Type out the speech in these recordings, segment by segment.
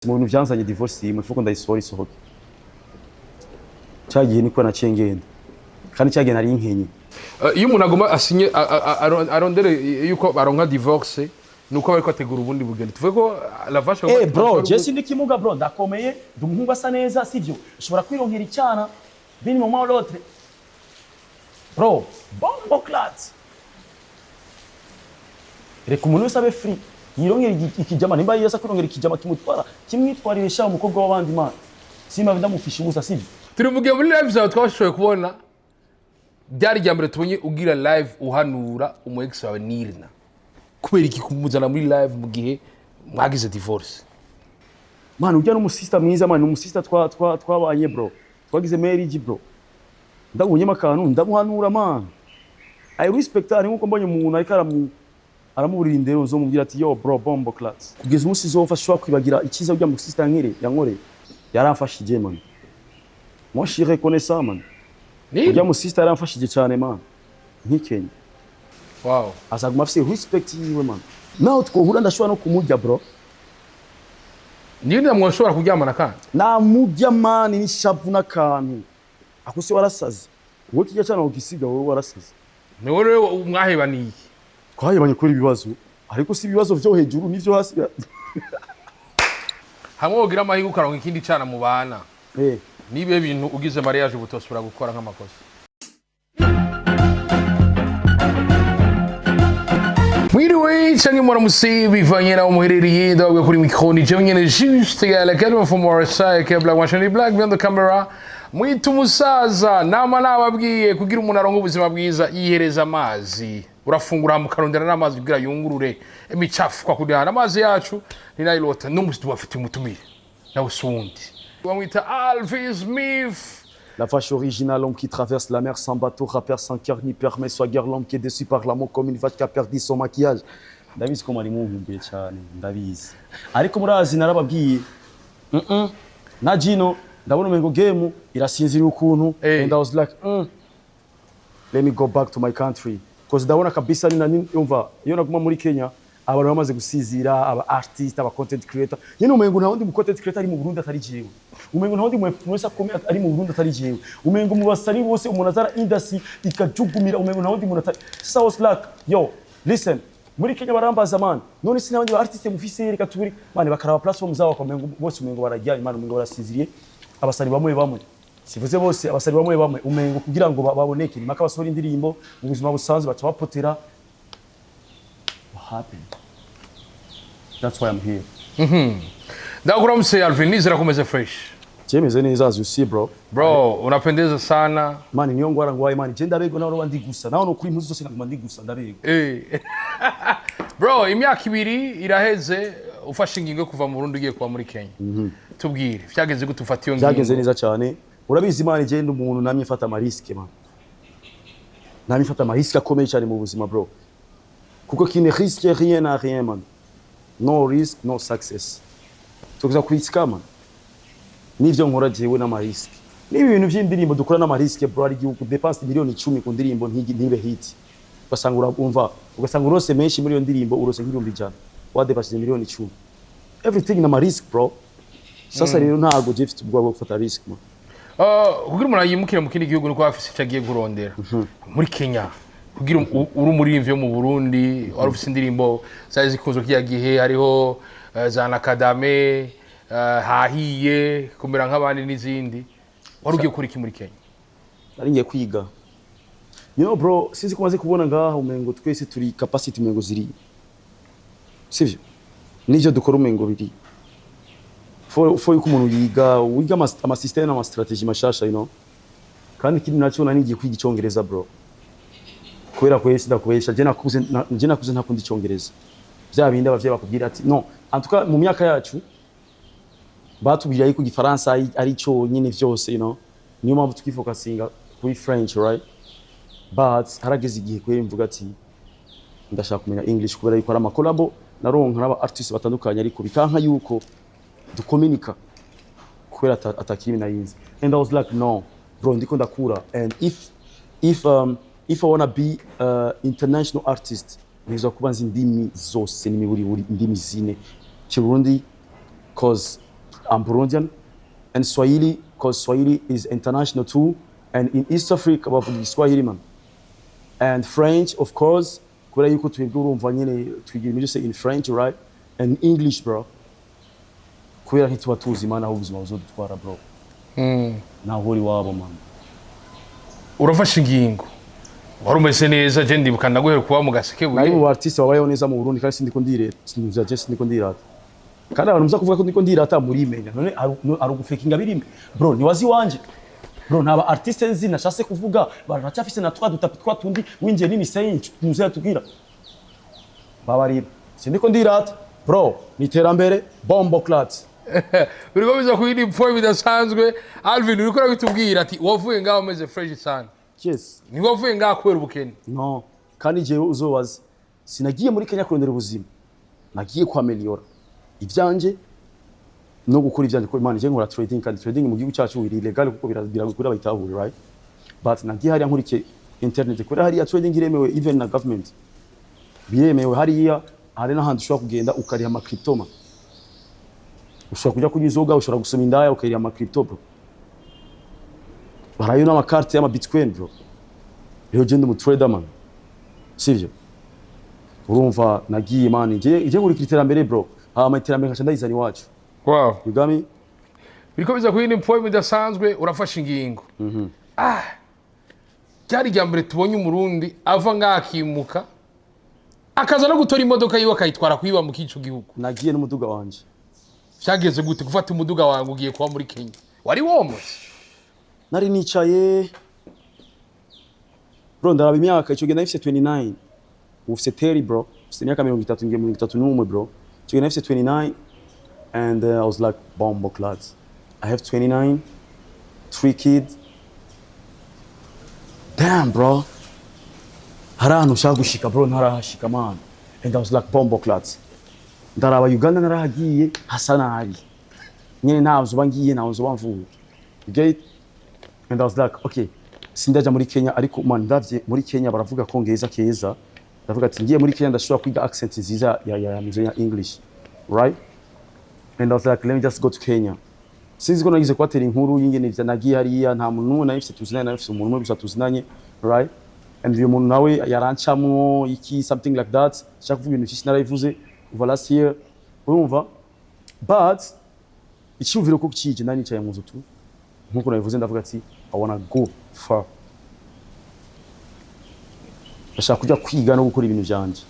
Mu bintu vyanzanye divorce imwe fuko ndayisohora isohoke. Cyagiye niko naciye ngenda. Kandi cyagiye nari inkenye. Iyo umuntu agomba asinye arondere yuko baronka divorce nuko bariko ategura ubundi bugeni. Tuvuge ko la vache bro, je sindi kimuga bro, ndakomeye, ndumuhungu asa neza sivyo. Ushobora kwironkera icyana bini mu mwa l'autre. Bro, bombo clat. Reka umuntu wese abe free. Yirongera ikijama nimba yesa kwirongera ikijama kimutwara kimwitwarire sha umukobwa w'abandi man. Sima ndamufisha ubusa sivyo. Turi mugiye muri live zawe twashoboye kubona byari ryambere tubonye ugira live uhanura umu ex wawe NIRNAH. Kubera iki kumuzana muri live mu gihe mwagize divorce? Man, ujya no musista mwiza man, umusista twabanye bro. Twagize marriage bro. Ndabunye makanu ndamuhanura man. I respect ari nkuko mbonye umuntu ariko aramuburira indero zo mubwira ati yo bro bombo class. Kugeza umunsi zofashwa kwibagira ikiza ujya mu sister nkire yankoreye. Yaramfashije man. Moi je reconnais ça man. Ujya mu sister yaramfashije cyane man. Nkikenya. Wow. Azaguma afise respect yiwe man. Naho twohura ndashobora no kumujya bro. NIRNAH mwashobora kuryamana kandi? Namujya man ni shavu nakantu. Akuse warasaze. Wowe kijya cyane ukisiga wowe warasaze. Ni wowe mwahebaniye. Twahebanye kuri ibibazo ariko si ibibazo byo hejuru nivyo hasi. Hamwe ugira amahigo ukaronka ikindi cyana mu bana. Nibe bintu ugize mariage butosubira gukora nk'amakosa. Mwiriwe cyangwa muramusi bivanye na umuherereye ndabwe kuri micro ni je nyene juste la calme for more side que black machine black behind the camera. Mwitu musaza nama nababwiye kugira umuntu aronka ubuzima bwiza yihereza amazi. Urafungura mukarondera n'amazi kugira yungurure imicafu kwa kudana amazi yacu ni nayilota n'umusi dufite umutumire na usundi. Wamwita ALVIN SMITH. La vache originale, l'homme qui traverse la mer sans bateau, rappeur sans cœur ni permet, soit guère l'homme qui est déçu par l'amour comme une vache qui a perdu son maquillage. Ndabizi ko mari munkumbuye cyane, ndabizi. Ariko murazi narababwiye. Na Gino, ndabona umengo game irasinzira ukuntu and I was like, let me go back to my country. Because ndabona kabisa ni yumva, iyo naguma muri Kenya, abantu bamaze gusizira, aba artist, aba content creator. Nyine umengo nta wundi mu content creator ari mu Burundi atari jewe. Umengo nta wundi mu influencer akomeye ari mu Burundi atari jewe. Umengo mu basari bose umuntu azara industry ikajugumira umengo nta wundi muntu atari. Sasa was like, yo, listen, muri Kenya barambaza man. None si n'abandi ba artist mufise reka tubiri, man bakaraba platform zabo akomengo bose umengo barajyanye man umengo barasiziriye. Abasari bamwe. Sivuze bose abasari bamwe umengo kugira ngo baboneke nimaka basora indirimbo mu buzima busanzwe baca bapotera. What happened? That's why I'm here. Ndakura mse ALVIN nizera kumeze fresh. Jemeze neza as you see bro. Bro, unapendeza sana. Man niyo ngwara ngwaye man je ndabego naho bandi gusa. Naho no kuri impuzu zose nguma ndi gusa ndabego. Bro, imyaka ibiri iraheze ufashe ingingo kuva mu Burundi ugiye kuba muri Kenya. Tubwire, vyageze gute ufata iyo ngingo? Vyageze neza cyane. Urabizi man je ndi umuntu namye mfata ama risk man. Namye mfata ama risk akomeye cyane mu buzima bro. Kuko kine risque rien à rien man. No risk, no success. Tukuza kwitika man. Nivyo nkora jewe n'ama risk. Nibi bintu by'indirimbo dukora n'ama risk bro ari gihugu dépense miliyoni 10 ku ndirimbo ntibe hit. Ugasanga urumva, ugasanga urose menshi muri iyo ndirimbo urose nk'ibihumbi 100. Wadepasse miliyoni 10. Everything n'ama risk bro. Sasa rero ntago je mfite ubwoba bwo gufata risk man. Kugira umuntu yimukira mu kindi gihugu nuko afise cyagiye kurondera. Muri Kenya kugira uri muri Ivyo mu Burundi wari ufise indirimbo zaje zikunzwe kiya gihe hariho za Nakadame hahiye kumera nk'abandi n'izindi wari ugiye kuri iki muri Kenya? Ari ngiye kwiga. You know bro, sinzi kumaze kubona ngaha umengo twese turi capacity umengo ziri. Sivyo? Nivyo dukora umengo biri. For yuko umuntu wiga ama system na ama strategy mashasha you know. Kandi kindi nacho nanigiye kwiga icyongereza bro. Kubera kwese ndakwesha je nakuze ntakundi icyongereza. Bya bindi abavye bakubwira ati no, antuka mu myaka yacu batubwira yuko igifaransa ari cyo nyine vyose you know. Niyo mpamvu tukifocusinga kuri French right? But harageze igihe kwere mvuga ati ndashaka kumenya English kubera yuko ari ama collabo naronka n'aba artists batandukanye ariko bikanka yuko dukomunika kubera atakiri nayinze. And I was like no bro ndiko ndakura and if I wanna be international artist nizo kubanza indimi zose n'imiburi indimi zine Kirundi cause I'm Burundian, and Swahili, because Swahili is international too, and in East Africa, bavuga Swahili man. And French, of course, kubera yuko twebwe urumva nyene twigira ibintu in French, right? And English, bro. Kubera ntituba tuzi mana aho ubuzima buzodutwara, bro. Naho uri wabo man. Urafashe ingingo. Warumese neza je ndibuka ndaguhere kuba mu gaseke buye. Nari mu artiste wabayeho neza mu Burundi kandi sindiko ndireta. Sinuza je sindiko ndirata. Kandi abantu muza kuvuga ko ndiko ndirata muri imenya. None ari ugufakinga birime. Bro, ni wazi wanje. Bro, naba artiste nzi nashase kuvuga baracyafise na twa dutapi twa tundi winjiye n'imisenyi tuze tugira. Babarira. Sindiko ndirata. Bro, ni terambere bombo clat. Uriko biza kuyindi point bidasanzwe. Alvin uriko urabitubwira ati wavuye ngaho meze fresh sana. Yes. Ni wavuye ngaho kwera ubukene. No. Kandi jewe uzobaza. Sinagiye muri Kenya kurondera ubuzima. Nagiye kwa ameliora. Ivyanje no gukora ivyanje ko Imana je nkora trading kandi trading mu gihugu cyacu iri legal kuko biragukura bayitahure, right? But nagiye hariya nkurike internet kuri hariya trading iremewe even na government. Biremewe hariya hari n'ahandi ushobora kugenda ukariha ama crypto ma. Ushobora kujya kunyizoga ushobora gusoma indaya ukariha ama crypto bro. Barayo n'ama carte y'ama bitcoin bro. Rero je ndi mu trader man. Sivyo? Urumva nagiye man je nguri iterambere bro. Iterambere nkaca ndayizana iwacu. Wow. You got me? Biriko biza kuyindi point bidasanzwe urafashe ingingo. Cyari ryambere tubonye umurundi ava ngakimuka akaza no gutora imodoka yiwe akayitwara kuyiba mu kicu gihugu. Nagiye n'umuduga wanje. Cyageze gute gufata umuduga wangu ugiye kuba muri Kenya? Wari womose? Nari nicaye. Bro, ndaraba imyaka ico genda ifise 29. Ufise 30 bro. Ufise imyaka 30 ngiye 31 bro. Ico genda ifise 29 and I was like bombo clads. I have 29, 3 kids. Damn bro. Harano shagushika bro ntarahashika man. And I was like bombo clads. Ndaraba Uganda narahagiye hasa nabi. Nyene ntazo bangiye ntazo bamvuye. You get it? And I was like, okay, sindaja muri Kenya ariko man ndavye muri Kenya baravuga kongereza keza. Ndavuga ati ngiye muri Kenya ndashobora kwiga accent nziza ya English. Right? And I was like, let me just go to Kenya. Sinzi ko nagize kwatera inkuru y'ingene ivya nagiye hariya nta muntu n'umwe nafise tuzinanye nafise umuntu umwe gusa tuzinanye, right? And uyu muntu nawe yarancamwo iki something like that. Shaka kuvuga ibintu cyinshi narabivuze over last year. Urumva? But icyumviro ko kije nani nicaye mu nzu tu. Nkuko nabivuze ndavuga ati I wanna go far. Ndashaka kujya kwiga no gukora ibintu byanje.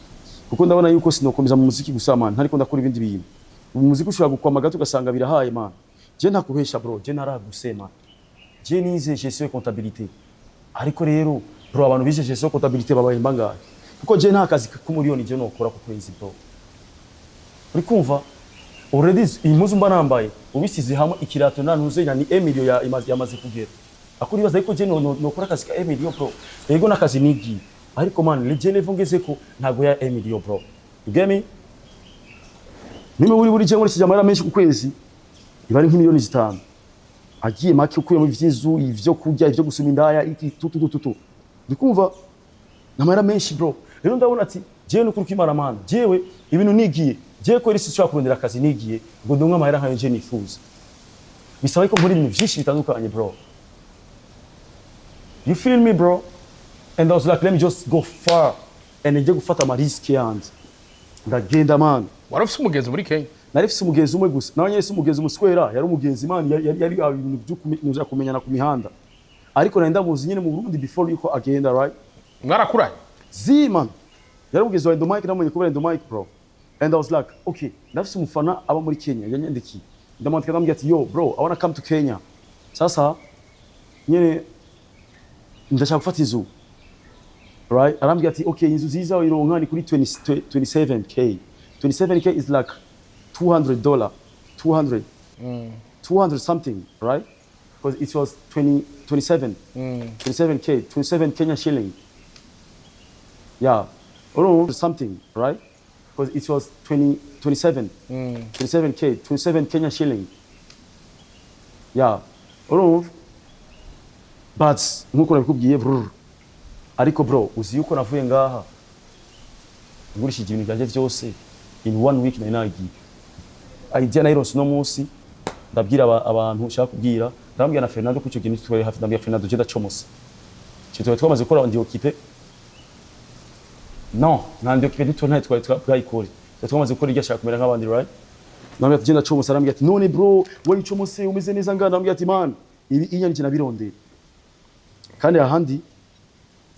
Kuko ndabona yuko sinokomeza mu muziki gusa man, ntariko ndakora ibindi bintu. Umuziki ushobora gukwama gato ugasanga birahaye man. Je ntakuhesha bro, je naragusema. Je nize gestion et comptabilité. Ariko rero bro abantu bize gestion et comptabilité babahemba ngahe? Kuko je nta kazi k'umuliyoni je nokora ku kwezi bro. Uri kumva? Already impuzu mba nambaye ubisize hamwe ikirato ntanuzenya ni Emilio yamaze kugera. Akuri baza ariko je nokora akazi ka Emilio bro. Yego nakazi nigi. Ariko man legend vongeze ko ntago ya Emilio bro. You get me? Nime buri je ngore kijamara menshi ku kwezi. Ibari nk'imiliyoni 5. Agiye make ukuye mu vyizu ivyo kurya ivyo gusuma indaya iki tutu. Ndikumva namara menshi bro. Rero ndabona ati je no kurukimara man. Jewe ibintu nigiye. Je ko risi cyo kurondera akazi nigiye ngo ndonka amahera nkayo je nifuza. Bisaba ko muri ibintu byinshi bitandukanye bro. You feel me bro? And I was like let me just go far and nje gufata ama risk yandi. Ndagenda man. Warafise umugenzi muri Kenya? Narifise umugenzi umwe gusa. Nawe nyese umugenzi umuswera yari umugenzi man yari ibintu byo kumenyana ku mihanda. Ariko nenda muzi nyene mu Burundi before yuko agenda right? Mwarakuranye? Zi man. Yari umugenzi wa Ndomike namunye kubera Ndomike bro. And I was like, okay, nafise umufana aba muri Kenya yanyandikiye. Ndamwandika ndambwira ati yo bro, I wanna come to Kenya. Sasa nyene ndashaka gufata izu. Right? Arambwira ati okay, inzu ziza ironka ni kuri 27k. 27k is like $200. 200 something, right? Because it was 27 27k, 27 Kenya shilling. Yeah. Or something, right? Because it was 27 27k, 27 Kenya shilling. Yeah. Or but nkuko nabikubwiye bro. Ariko bro, uzi yuko navuye ngaha. Ngurishije ibintu byanje byose in 1 week na nagiye. Idea na ironse no munsi ndabwira abantu ushaka kubwira ndambwira na Fernando kucyo kintu twari hafi ndambwira Fernando je ndacomose cyo twamaze gukora ndi occupé non nandi occupé du tournée twayikore twamaze gukora iryo ashaka kumera nk'abandi right ndambwira ati je ndacomose arambwira ati none bro wowe icomose umeze neza ngana ndambwira ati man ibi inyandike nabirondera kandi ahandi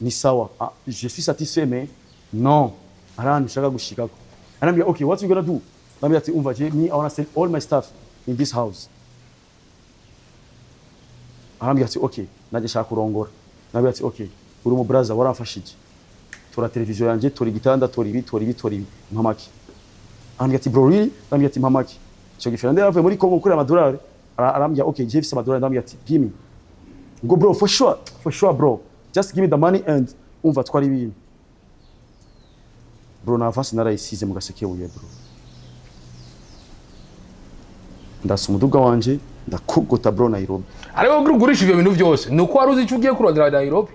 ni sawa je suis satisfait mais non arandi shaka gushikako arambwira okay what you gonna do ndambwira ati umva je me I want to sell all my stuff in this house arambwira ati okay naje shaka kurongora ndambwira ati okay uri mu brother waramfashije tora televiziyo yanje tora igitanda tora ibi mpamaki arambwira ati bro really ndambwira ati mpamaki cyo gifera ndavuye muri Congo kuri amadolari arambwira okay je fise amadolari ndambwira ati give me go bro for sure bro just give me the money and umva twari ibintu bro na avance narayisize mu gaseke buye bro ndasa umuduga wanje ndakugota bro Nairobi ariko gurisha ivyo bintu byose nuko wari uzi icyo ugiye kurondera Nairobi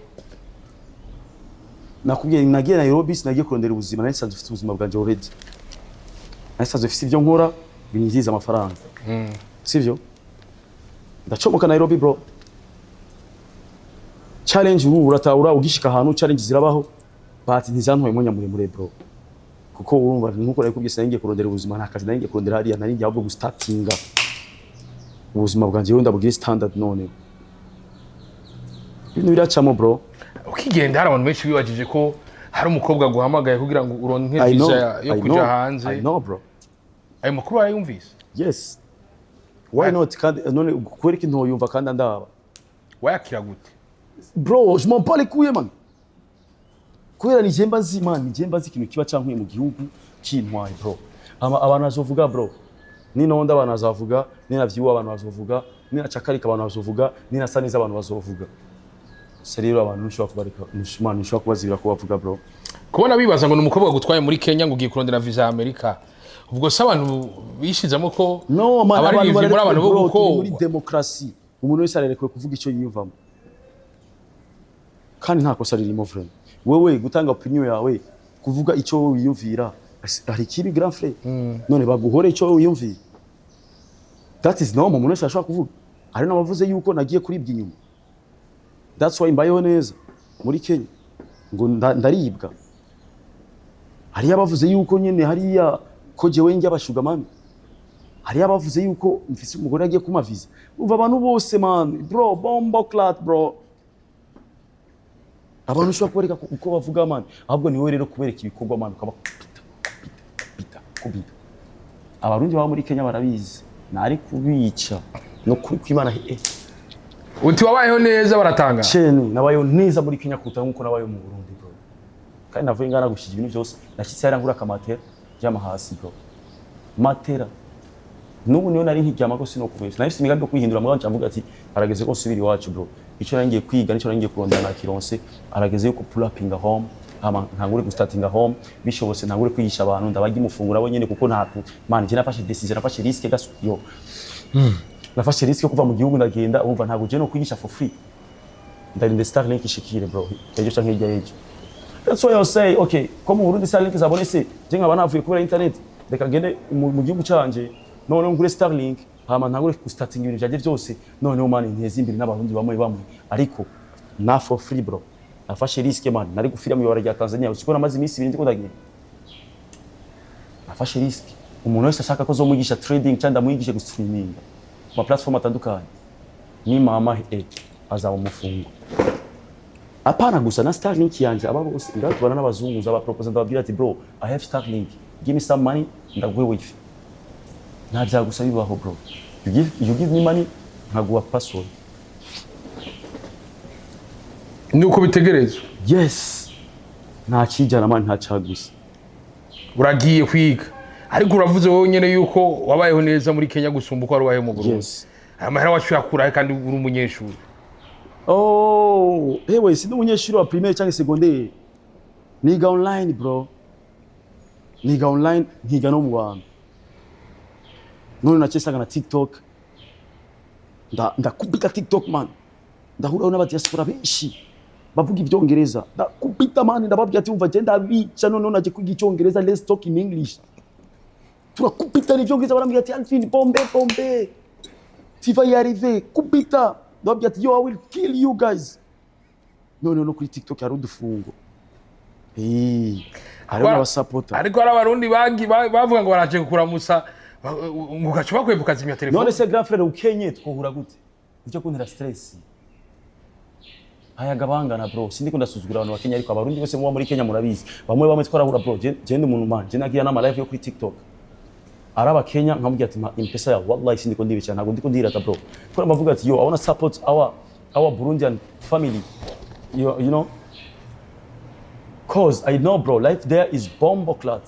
nakubwiye nagiye Nairobi sinagiye kurondera ubuzima nari sanzwe ufite ubuzima bwanje already nari sanzwe ufite ibyo nkora binyiziza amafaranga sivyo ndacomoka Nairobi bro challenge uratahura ugishika ahantu challenge zirabaho but ntizantwaye umwanya muremure bro kuko urumva nkuko nari kubwise ngiye kurondera ubuzima nta kazi nari kurondera hariya nari ngiye ahubwo gustartinga ubuzima bwanje yo ndabugire standard none ibintu biracamo bro ukigenda hari abantu benshi bibajije ko hari umukobwa guhamagaye kugira ngo uronke visa yo kuja hanze I know bro ayo makuru arayumvise yes why not kandi none kweri ki ntoyumva kandi ndaba wayakira gute bro je m'en pas les couilles man kubera ni jemba nzi man ni jemba nzi ikintu kiba cankuye mu gihugu kintwaye bro abantu bazovuga bro ni nonda abantu bazavuga ni navyiwa abantu bazovuga ni nacakarika abantu bazovuga ni nasaniza abantu bazovuga seriro abantu nshobora kubarika nshimana nshobora kubazibira ko bavuga bro kubona bibaza ngo numukobwa gutwaye muri Kenya ngo ugiye kurondera visa ya Amerika ubwo se abantu bishizamo ko no man abantu muri abantu bo guko muri demokrasi umuntu wese arerekwe kuvuga icyo yiyumvamo kandi nta kosa ririmo friend wewe gutanga opinion yawe kuvuga icyo wiyumvira hari kibi grand frère none baguhore icyo wiyumvira that is normal umuntu wese ashobora kuvuga ari nabavuze yuko nagiye kuribwa inyuma that's why mbayeho neza muri Kenya ngo ndaribwa hari abavuze yuko nyene hariya ko jewe njya bashuga mami hari abavuze yuko mfise umugore agiye kumaviza umva abantu bose man bro bombo clat bro abantu ushobora kubereka uko bavuga man ahubwo ni wowe rero kubereka ibikorwa man ukaba kubita abarundi baba muri Kenya barabizi nari kubica no kwimana uti wabayeho neza baratanga cyane nabayeho neza muri Kenya kuruta nkuko nabayeho mu Burundi bro kandi navuye ngana gushije ibintu byose nashyitse yarangura kamatera jama hasi bro matera nubu niyo nari nkijyama ko sino kubesha nahise imigambi yo kwihindura mu bantu mvuga ati arageze ko subira iwacu bro icyo nangiye kwiga nicyo nangiye kurondana na kironse arageze yuko pull up in the home ntangure gustarting a home bishobose ntangure kwigisha abantu ndabagi mufungura bo nyene kuko ntatu man je nafashe decision nafashe risk gaso yo nafashe risk yo kuva mu gihugu ndagenda umva ntago je no kwigisha for free ndarinde Starlink ishikire bro ejo canke ijya ejo that's why I say okay comme Burundi Starlink zabonese je nkaba navuye kubera internet reka ngende mu gihugu canje none ngure Starlink hama ntangure gustarting ibintu byaje byose none man nteze imbere n'abarundi bamwe ariko na for free bro nafashe risk man nari gufira mu yora rya Tanzania uko namaze iminsi 2 ndiko ndagiye nafashe risk umuntu wese ashaka ko zomugisha trading cyangwa muyigishe gustreaming ma platform atandukanye ni mama azaba umufungo apana gusa na Starlink yanje aba bose ndatubana n'abazungu zaba propose ndababwira ati bro I have Starlink give me some money ndaguhe wifi ntajya gusa bibaho bro you give me money nkaguha password nuko bitegerezwa yes nta kijana man nta cagusa uragiye kwiga ariko uravuze wowe nyene yuko wabayeho neza muri Kenya gusumba uko wabayeho mu Burundi yes amahera wacu yakura kandi uri umunyeshuri oh hewe si n'umunyeshuri wa primaire cyangwa secondaire niga online bro niga online nkiga no mu Rwanda none nacesaga na TikTok ndakubita TikTok man ndahura n'abadiaspora benshi bavuga ivyongereza ndakubita man ndababwira ati umva je ndabica none naje kwiga icyongereza let's talk in English turakubita n'ivyongereza barambwira ati Alvin bombe tu vas y arriver kubita ndababwira ati yo I will kill you guys no kuri TikTok hari udufungo hariho n'abasapota ariko hari abarundi bavuga ngo baraje kukuramusa ngo gacuba kwe bukazimya telefone none se grand frère ukenye twohura gute nicyo kuntera stress ayagabangana bro sindi ndasuzugura abantu bakenya ariko abarundi bose muba muri Kenya murabizi bamwe twarahura bro je ndi umuntu manje nagiye nama live yo kuri TikTok araba Kenya nkamubwira ati impesa ya wallahi sindi ndibicana ntago ndiko ndirata bro ko bavuga ati yo I wanna support our Burundian family you know cause I know bro life there is bomb clat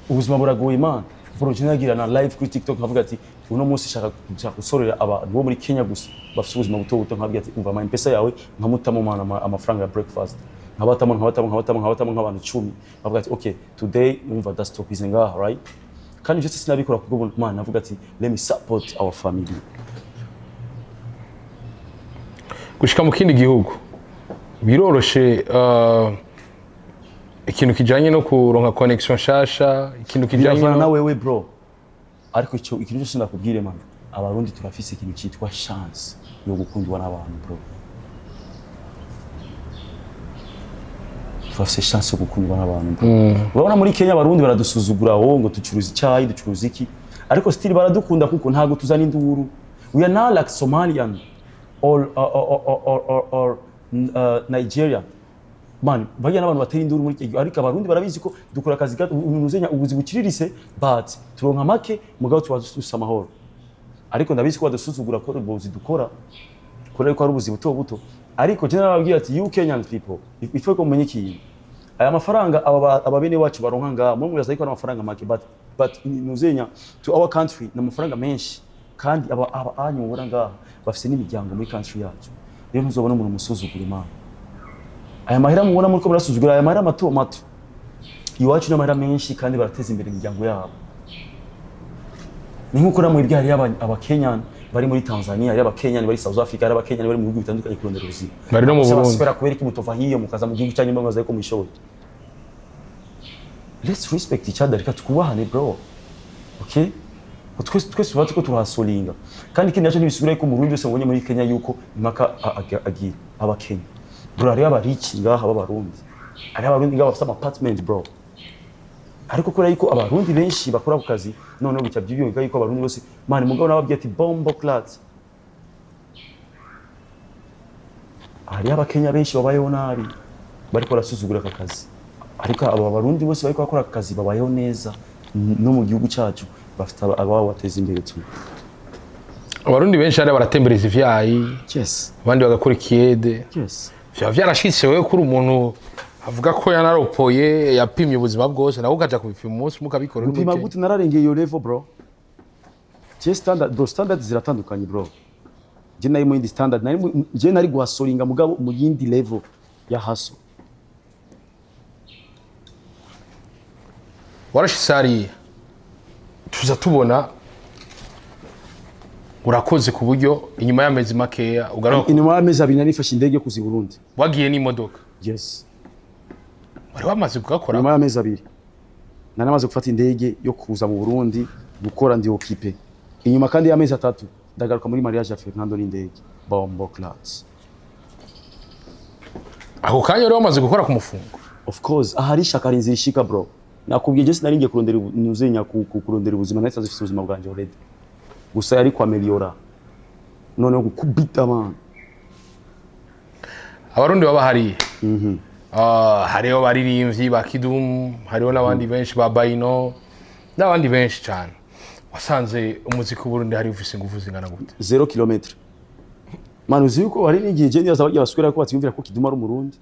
ubuzima buragoye man bro je nagira na live kuri TikTok nkavuga ati uno munsi shaka gusorera abantu bo muri Kenya gusa bafite ubuzima buto nkabwira ati umva impesa yawe nkamutamo mana amafaranga ya breakfast nkabatamo nk'abantu 10 bavuga ati okay today umva that stop is ngaha right kandi je sinabikora kubwo man navuga ati let me support our family gushika mu kindi gihugu biroroshe ikintu kijanye no kuronka connection shasha ikintu kijanye na wewe bro ariko ikintu cyose nakubwire man abarundi turafise ikintu cyitwa chance yo gukundwa n'abantu bro turafise chance yo gukundwa n'abantu urabona muri Kenya abarundi baradusuzugura ngo tucuruza icyayi ducuruza iki ariko still baradukunda kuko ntago tuzana induru we are not like Somalian or Nigeria man bagiye n'abantu batera induru muri Kenya ariko abarundi barabizi ko dukora akazi unuzenya ubuzi bukiririse but turonka make mugabo tubazusa amahoro ariko ndabizi ko badusuzugura ko ubuzi dukora kore ko ari ubuzi buto ariko je nababwira ati you Kenyan people if ko mumenye ikintu aya mafaranga ababene wacu baronka nga mu muraza ariko amafaranga make but nuzenya to our country na mafaranga menshi kandi anyura nga bafise n'imiryango muri country yacu rero ntuzobona umuntu musuzugura imana aya mahera mubona muri ko barasuzugura aya mahera mato iwacu n'amahera menshi kandi barateza imbere imiryango yabo ni nkuko namwe byari abakenyan bari muri Tanzania ari abakenyan bari South Africa ari abakenyan bari mu bihugu bitandukanye kurondera ubuzima bari no mu Burundi spera kubera ko mutova hiyo mukaza mu gihugu cyanyu mbangaza ko mishoboye let's respect each other reka tukubahane bro okay twese tuba tuko turahasolinga kandi ikindi naco ntibisubira ko mu Burundi bose mbonye muri Kenya yuko impaka agira abakenya bro ari abariki ngaha b'abarundi ari abarundi ngaha bafite apartment bro ariko kora yuko abarundi benshi bakora ku kazi none bica byibyo yuko abarundi bose man mugabo nababwiye ati bombo clat ari abakenya benshi babayeho nabi bariko rasuzugura aka kazi ariko aba barundi bose bariko bakora aka kazi babayeho neza no mu gihugu cyacu bafite ababo bateza imbere tu abarundi benshi ari baratembereza ivyayi yes abandi bagakora ikiyede yes vyarashitse wewe kuri umuntu avuga ko yanaropoye yapimye ubuzima bwose nawe ukaja kubipima umunsi mukabikora upima gute nararengeye iyo level bro standard ziratandukanye bro je nari mu yindi standard nari guhasoringa mugabo mu yindi level ya haso warashitsari tuza tubona urakoze ku buryo inyuma y'amezi makeya ugaruka inyuma y'amezi abiri narifashe indege kuzi Burundi wagiye n'imodoka yes wari wamaze kugakora inyuma y'amezi abiri naramaze gufata indege yo kuza mu Burundi gukora ndi occupé inyuma kandi y'amezi 3 ndagaruka muri mariage ya Fernando n'indege bombo class ako kanya wari wamaze gukora ku mufungo of course ahari shaka rinzi ishika bro nakubwiye je sinaringiye kurondera nuzenya kurondera ubuzima nahise zifite ubuzima bwanje already gusa yari kwa meliora none gukubita man abarundi baba hariye hariho baririmbyi ba Kidum hariho n'abandi benshi ba Baino n'abandi benshi cyane wasanze umuziki w'Uburundi hari ufise ingufu zingana gute 0 km man uzi yuko hari n'igihe je ndiyaza barya basubira ko batiyumvira ko Kidum ari umurundi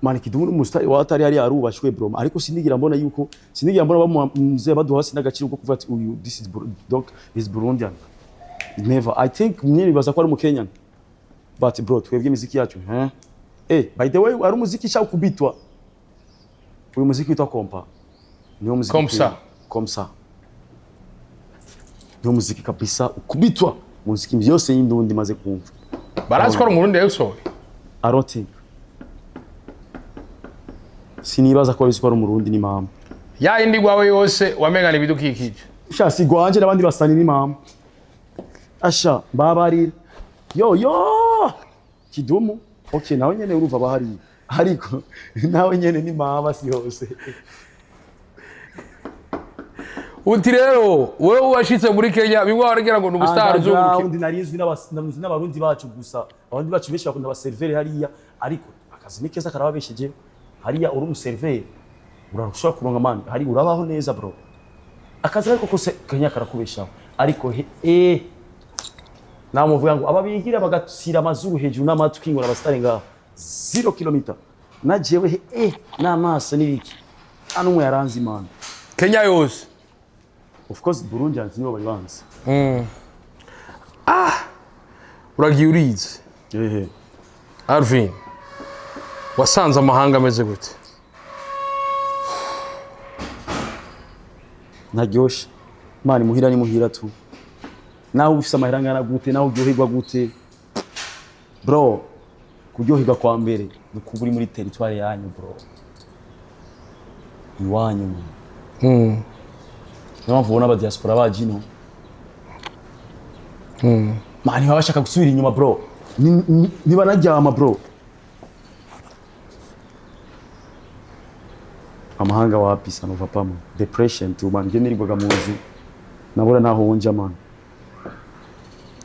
man Kidum n'umustari watari yari arubashwe bro ariko sinigira mbona bamuze baduha sinagaciro ko kuvuga ati uyu this is donc is Burundian never I think nyine baza ko ari mu Kenyan but bro twebwe imiziki yacu by the way ari umuziki sha ukubitwa uyu muziki witwa kompa niyo muziki comme ça niyo muziki kabisa ukubitwa muziki byose y'indundi maze kumva barazi ko ari umurundi yasohoye arote sinibaza ko ari umurundi ni mama ya indi gwawe yose wamengana ibidukikije sha sigwanje n'abandi basani ni mama asha babarira yo kidumu okay nawe nyene urumva bahari ariko nawe nyene ni mama si hose uti rero wewe washitse muri Kenya bimwe waragira ngo n'ubustar uzuburuke undi narizwi n'abarundi bacu gusa abandi bacu benshi bakunda abaserveri hariya ariko akazi ni keza karababesheje hariya uri umuserveri urarusha kuronga mani hari urabaho neza bro akazi ariko kose Kenya karakubeshaho ariko namuvuga ngo ababigira bagasira amazuru hejuru n'amatwi ngo abastari ngaho 0 km najewe n'amaso nibiki anumwe yaranze imana Kenya yose of course Burundi nibo bari banze uragiye urize Alvin wasanze amahanga ameze gute ntaryoshe mani muhira ni muhira tu nawe ufise amahera ngana gute nawe uryoherwa gute bro kuryoherwa kwa mbere nukuburi muri territoire yanyu bro iwanyu mpamvu ubona aba diaspora bajino mani baba bashaka gusubira inyuma bro ntibanaryama bro amahanga wapi sana uva pamo depression tu man nge nirirwaga mu nzu nabura naho wonja man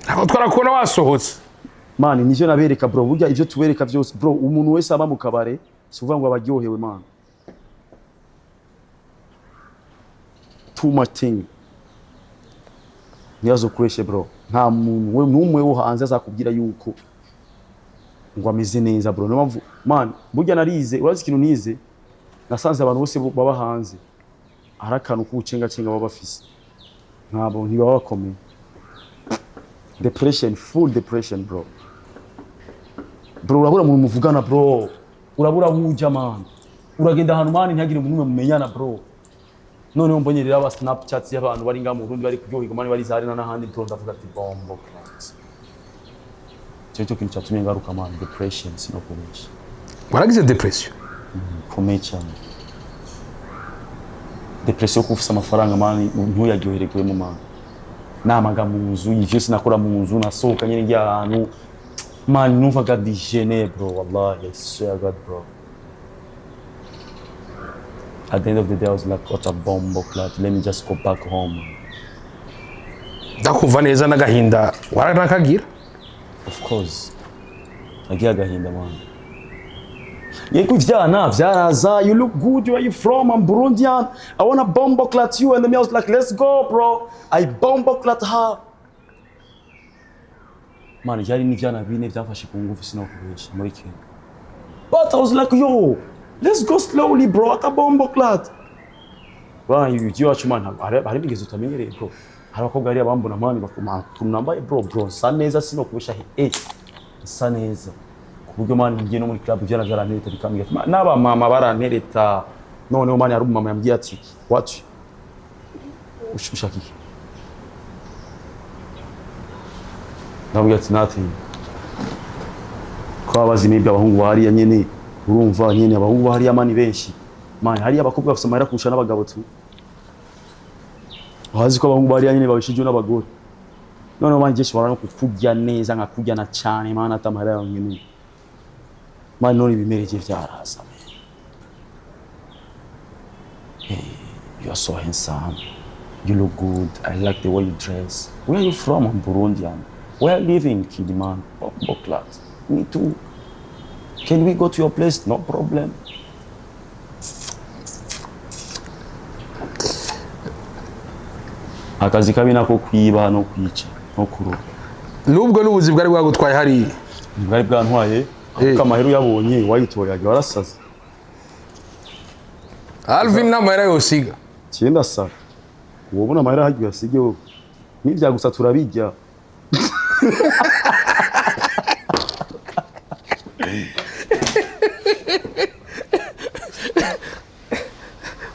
aho twarakubona wasohotse man nivyo nabereka bro burya ivyo tubereka vyose bro umuntu wese aba mu kabare suvuga ngo abaryohewe man too much thing niyazo kweshe bro nta muntu we numwe wo hanze azakubwira yuko ngo ameze neza bro no man burya narize urazi ikintu nize nasanze abantu bose baba hanze arakana kucenga baba bafise nkabo ntibaba bakomeye depression full depression bro urabura mu muvugana bro urabura huja man uragenda ahantu man ntagire umuntu mumenyana bro none mbonye rero aba snapchats y'abantu bari nga mu Burundi bari kuryoherwa man bari zari n'ahandi ndavuga ati bombo class cyo kintu cyatumye ngaruka man depression sinokurisha waragize depression komeye cyane depression kufisa amafaranga mani ntuyaryohererwe mu mana namaga mu nzu ivyo sinakora mu nzu nasohoka nyine ngiye ahantu mani numvaga digene bro wallahi I swear God bro at the end of the day I was like what a bomb clat let me just go back home ndakumva neza n'agahinda waranakagira of course agiye agahinda man yego ivyana vyaraza you look good where you from I'm Burundian I want to bomb clat you and the was like let's go bro I bomb clat her man yari n'ivyana bine byafashe ku ngufu sinokubesha muri Kenya but I was like yo let's go slowly bro aka bomb clat bana you wacu man hari bigezo utamenyereye bro hari abakobwa ari abambona man bakuma tunambaye bro sa neza sinokubesha sa neza kuburyo mani ngiye no muri club byana byarantereta bikambira naba mama barantereta none mani ari mama yambwiye ati what ushaka iki nabwiye ati nothing kwa bazimi by'abahungu bahari nyene urumva nyene abahungu bahari mani benshi mani hari abakobwa bafite amahera kurusha n'abagabo tu hazi ko abahungu bahari nyene babishije n'abagore none mani jeshe barano kukujya neza nkakujyana cyane mani atamahera nyene mani none bimereje vyaraza hey you are so handsome you look good I like the way you dress where are you from I'm Burundian where are you living kid man Boklat me too can we go to your place no problem akazi kabi nako kwiba no kwica no kuruka nubwo n'ubuzi bwari bwagutwaye hari bwari bwantwaye kamahero yabonye wayitoyaga warasaze Alvin n'amahera yosiga cyenda sa ubona amahera hagiye asige wowe n'ibya gusa turabijya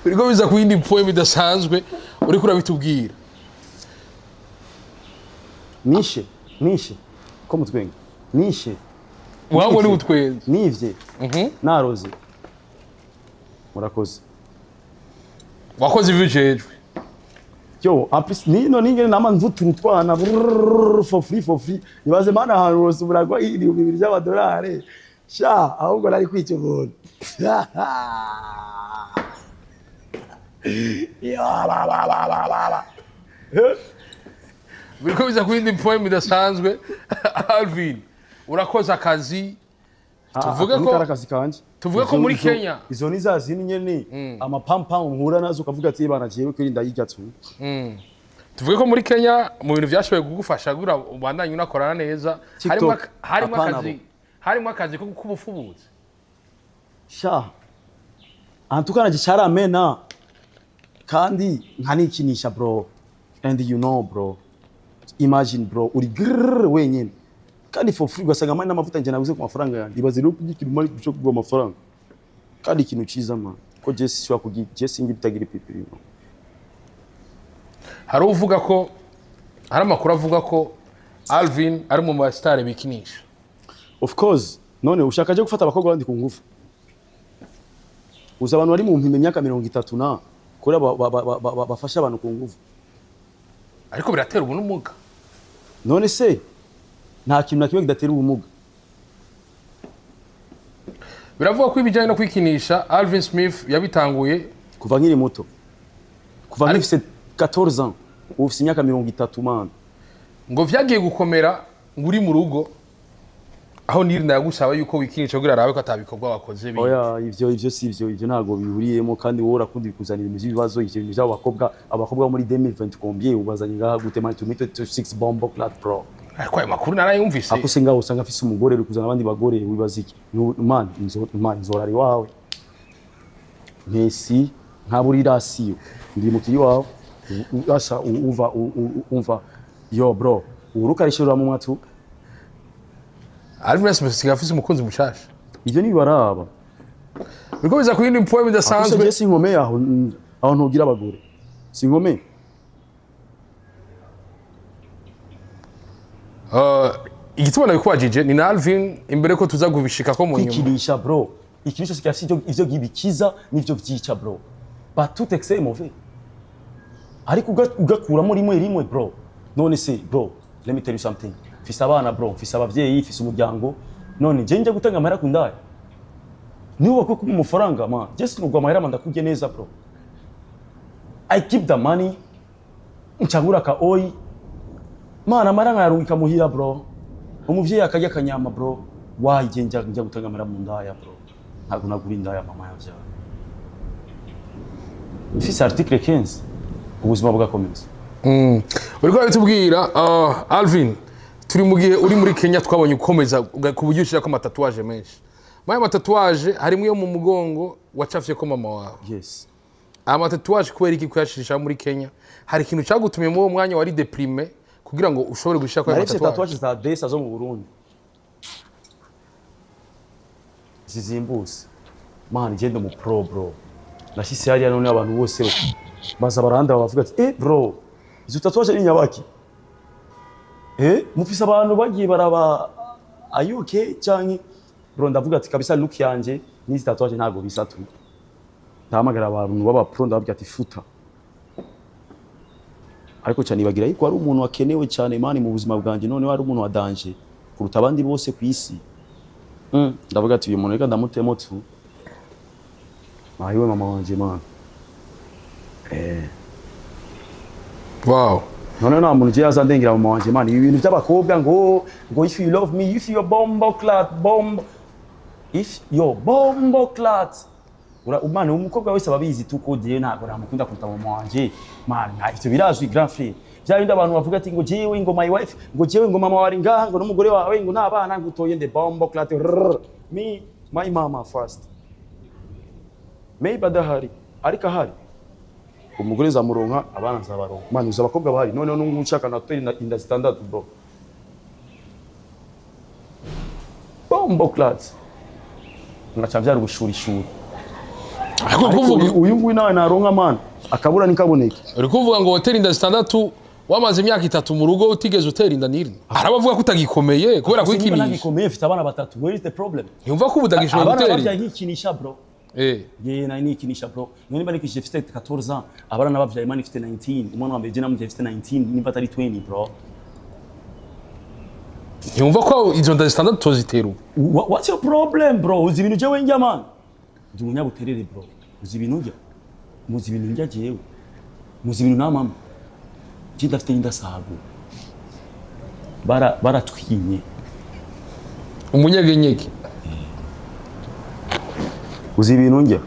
uriko biza ku yindi poem idasanzwe uri kurabitubwira nishe ko mutwenga nishe wabo ni utwenze nivye naroze murakoze wakoze ivyo jejwe Yo, apis nino ninge nama mvutura utwana for free. Ibaze mana ahantu hose buragwa $2,000 by'amadolari. Sha, ahubwo nari kwica umuntu. Biriko biza kuri indi point idasanzwe. Alvin, urakoze akazi. Tuvuge ko muri Kenya izo ni za zini nyene amapampa uhura nazo ukavuga ati bana jewe kwirinda yigatsu. Tuvuge ko muri Kenya mu bintu byashoboye kugufasha gura ubandanye unakorana neza harimo akazi ko kubufubuza. Sha antukana gicaramena kandi nkanikinisha bro, and you know bro, imagine bro uri wenyine kandi for free ugasanga amani n'amavuta njye nabuze ku mafaranga yanjye ibaze rero kugikira umari cyo kugwa amafaranga kandi ikintu ciza man ko Jesse shwa kugi Jesse ngi bitagira ipipiri. Hari uvuga ko hari amakuru avuga ko Alvin ari mu star bikinisha. Of course none ushaka je gufata abakobwa bandi ku ngufu uza abantu bari mu mpime myaka 30 na kuri bafasha abantu ku ngufu ariko biratera ubumuga. None se nta kintu na kimwe kidatera ubumuga. Biravuga ko ibijyanye no kwikinisha Alvin Smith yabitanguye kuva nkiri muto, kuva nkifise 14 ans ufise imyaka 30 man. Ngo vyagiye gukomera nguri mu rugo aho NIRNAH yagusaba yuko wikinisha kugira arabe ko atabikorwa bakoze bi. Oya ivyo si ivyo ntago bihuriyemo kandi wowe urakunda bikuzanira ibintu by'ibibazo ibintu by'abakobwa muri 2020 combien ubazanye ngaha gutema tumite 6 bombo clat pro. Ariko ayo makuru narayumvise. Ako singa usanga afise umugore uri kuzana abandi bagore wibaziki. Man nzorari wawe. Messi nkaburi rasiyo. Ndi mukiri wawe. Asha umva yo bro. Urukarishira mu mwatu. Alvin Smith afise umukunzi mushasha. Ivyo ni baraba. Biko biza kuyindi point idasanzwe. Ako sinkomeye aho ntugira abagore. Sinkomeye. Igitubona bikwajije ni na Alvin imbere ko tuza gubishika ko mu nyuma. Kwikinisha bro. Ikinisho sikafise ivyo gibikiza nivyo vyica bro. Ba tout excès mauvais. Ariko ugakuramo rimwe bro. None se bro, let me tell you something. Fise abana bro, fise abavyeyi, fise umuryango. None je nje gutanga amahera kundaya. Niwe ko ku mafaranga man. Just ngugwa amahera mandakuje neza bro. I keep the money. Nchagura ka oyi. Mana maranga yarungika muhira bro. Umuvyeyi akajya kanyama bro. Waje njya gutanga amahera mu ndaya bro. Ntago nagura indaya mama yavya. Fise article 15. Ubuzima bugakomeza. Uriko bitubwira Alvin turi mu gihe uri muri Kenya twabonye ukomeza kubugyushira ko amatatuage menshi. Maye amatatuage harimo yo mu mugongo wacafye ko mama wawe. Yes. Amatatuage kwera iki kuyashisha muri Kenya hari ikintu cyagutumye mu mwanya wari deprime kugira ngo ushobore gushira ko amatatuage. Tatuage za desa zo mu Burundi. Zizimbuse. Man genda mu pro bro. Nashise hariya none abantu bose baza baranda bavuga ati bro izo tatuage ni nyabaki mufise abantu bagiye baraba ayuke cyane bro ndavuga ati kabisa look yanje ni tatuage ntago bisatu ndahamagara abantu baba pro ndavuga ati futa ariko cyane bagira yuko ari umuntu wakenewe cyane mani mu buzima bwanje none wari umuntu wa danger kuruta abandi bose ku isi ndavuga ati uyu muntu reka ndamutemo tu yiwe mama wanje man. Wow. None nta muntu je azandengera mama wanje man ibintu by'abakobwa ngo if you love me if you bombo clat bomb if yo bombo clat umwana umukobwa wese ababizi tuko je ntago namukunda kuruta mama wanje man ivyo birazwi grand frère byabindi abantu bavuga ati ngo jewe ngo my wife ngo jewe ngo mama wari ngaha ngo n'umugore wawe ngo nabana ngo utoye nde bombo clat me my mama first maybe adahari ariko ahari umugore zamuronka abana zabaronka man uza abakobwa bahari none n'umushaka na tweri inda standard bro bombo class ngacavyara ubushurishuri ariko kuvuga uyu nguyu nawe naronka man akabura nikaboneke uri kuvuga ngo hotel inda standard wamaze imyaka 3 mu rugo utigeze utera inda NIRNAH arabavuga ko utagikomeye kubera ko ikinisha nagikomeye mfite abana batatu where is the problem yumva ko ubutagishoboye gutera abana bavya nkikinisha bro ye nari nikinisha bro none niba nikishije mfite 14 ans abana nabavyaye imana ifite 19 umwana wa mbere je namuvyaye ifite 19 nimba atari 20 bro yumva ko izo nda zitandatu tozitera what's your problem bro uzi ibintu je wenjya man ndi umunyabuterere bro uzi ibintu njya muzi ibintu njya jewe muzi ibintu na mama je ndafite indasago baratwinye umunyegenyege uzi ibintu njya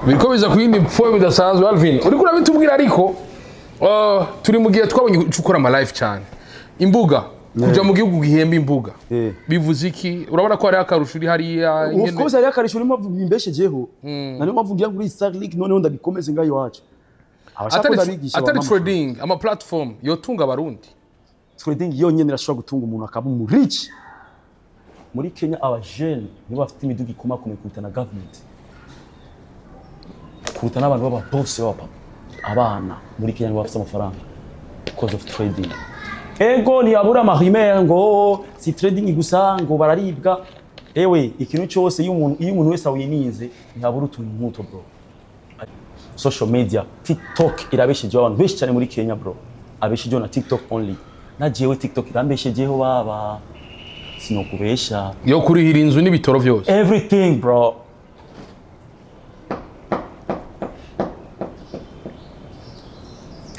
biriko biza kuyindi point bidasanzwe Alvin uri kurabitubwira ariko turi mu gihe twabonye ukora ama live cyane imbuga kuja mu gihugu gihemba imbuga bivuze iki urabona ko hari akarusho uri hariya of course hari akarusho urimo bimbeshejeho nani mpamvu ngira kuri Star League noneho ndabikomeze ngayo wacu atari trading ama platform yotunga abarundi trading yonyene irashobora gutunga umuntu akaba mu rich muri Kenya abajene nibo bafite imiduga ikomakomeye kuruta na government kuruta n'abantu baba boss baba abana muri Kenya nibo bafite amafaranga because of trading ego ntiyabura amahime ngo si trading gusa ngo bararibwa ewe ikintu cyose iyo umuntu wese awininze ntiyabura utuntu nk'uto bro social media TikTok irabeshejeho abantu benshi cyane muri Kenya bro abeshejeho na TikTok only na jewe TikTok irambeshejeho baba sinokubesha yo kurihira inzu n'ibitoro byose everything bro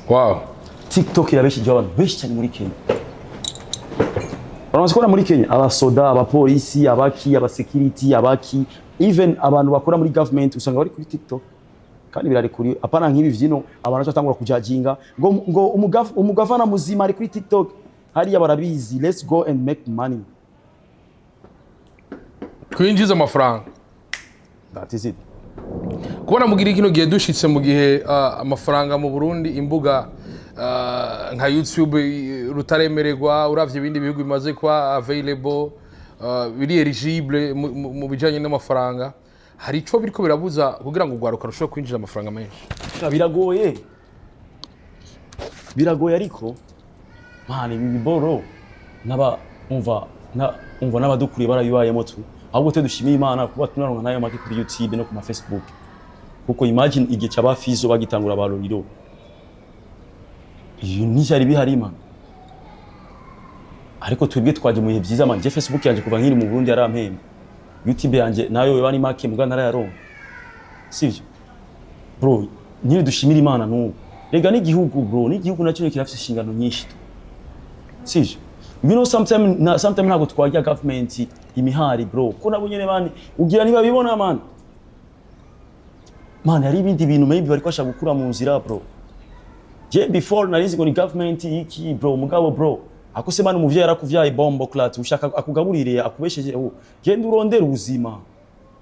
wow TikTok irabeshejeho abantu benshi cyane muri Kenya Uramaze kubona muri Kenya abasoda abapolisi abaki abasecurity abaki even abantu bakora muri government usanga bari kuri TikTok kandi birari kuri apana nk'ibi vyino abantu batangura kujajinga ngo umugavana muzima ari kuri TikTok hariya barabizi let's go and make money kwinjiza amafaranga that is it kubona mugira kino gihe dushitse mu gihe amafaranga mu Burundi imbuga nka YouTube rutaremererwa uravye ibindi bihugu bimaze kwa available biri eligible mu bijanye n'amafaranga hari ico biriko birabuza kugira ngo ugwaruka rushobore kwinjiza amafaranga menshi biragoye ariko mani ibi biboro umva n'abadukuriye barayubayemo tu ahubwo te dushimiye Imana kuba tunaronka nayo make kuri YouTube no ku ma Facebook kuko imagine igihe cy'abafizo bagitangura baroriro iyo nijari bihari man ariko twebwe twaje mu bihe byiza man je Facebook yanje kuva nkiri mu Burundi yarampemba YouTube yanje nayo bari make muga narayaronka sivyo bro nyine dushimira Imana n'ubu rega n'igihugu bro n'igihugu nacyo kirafite inshingano nyinshi sivyo you know sometimes ntabwo twajya government imihari bro ko nabo nyene bandi ugira niba bibona man hari ibindi bintu maybe bari kwasha gukura mu nzira bro je before narizi ngo ni government iki bro mugabo bro akose bana umuvye yarakuvyaye bombo clat ushaka akugaburire akubesheje genda urondera ubuzima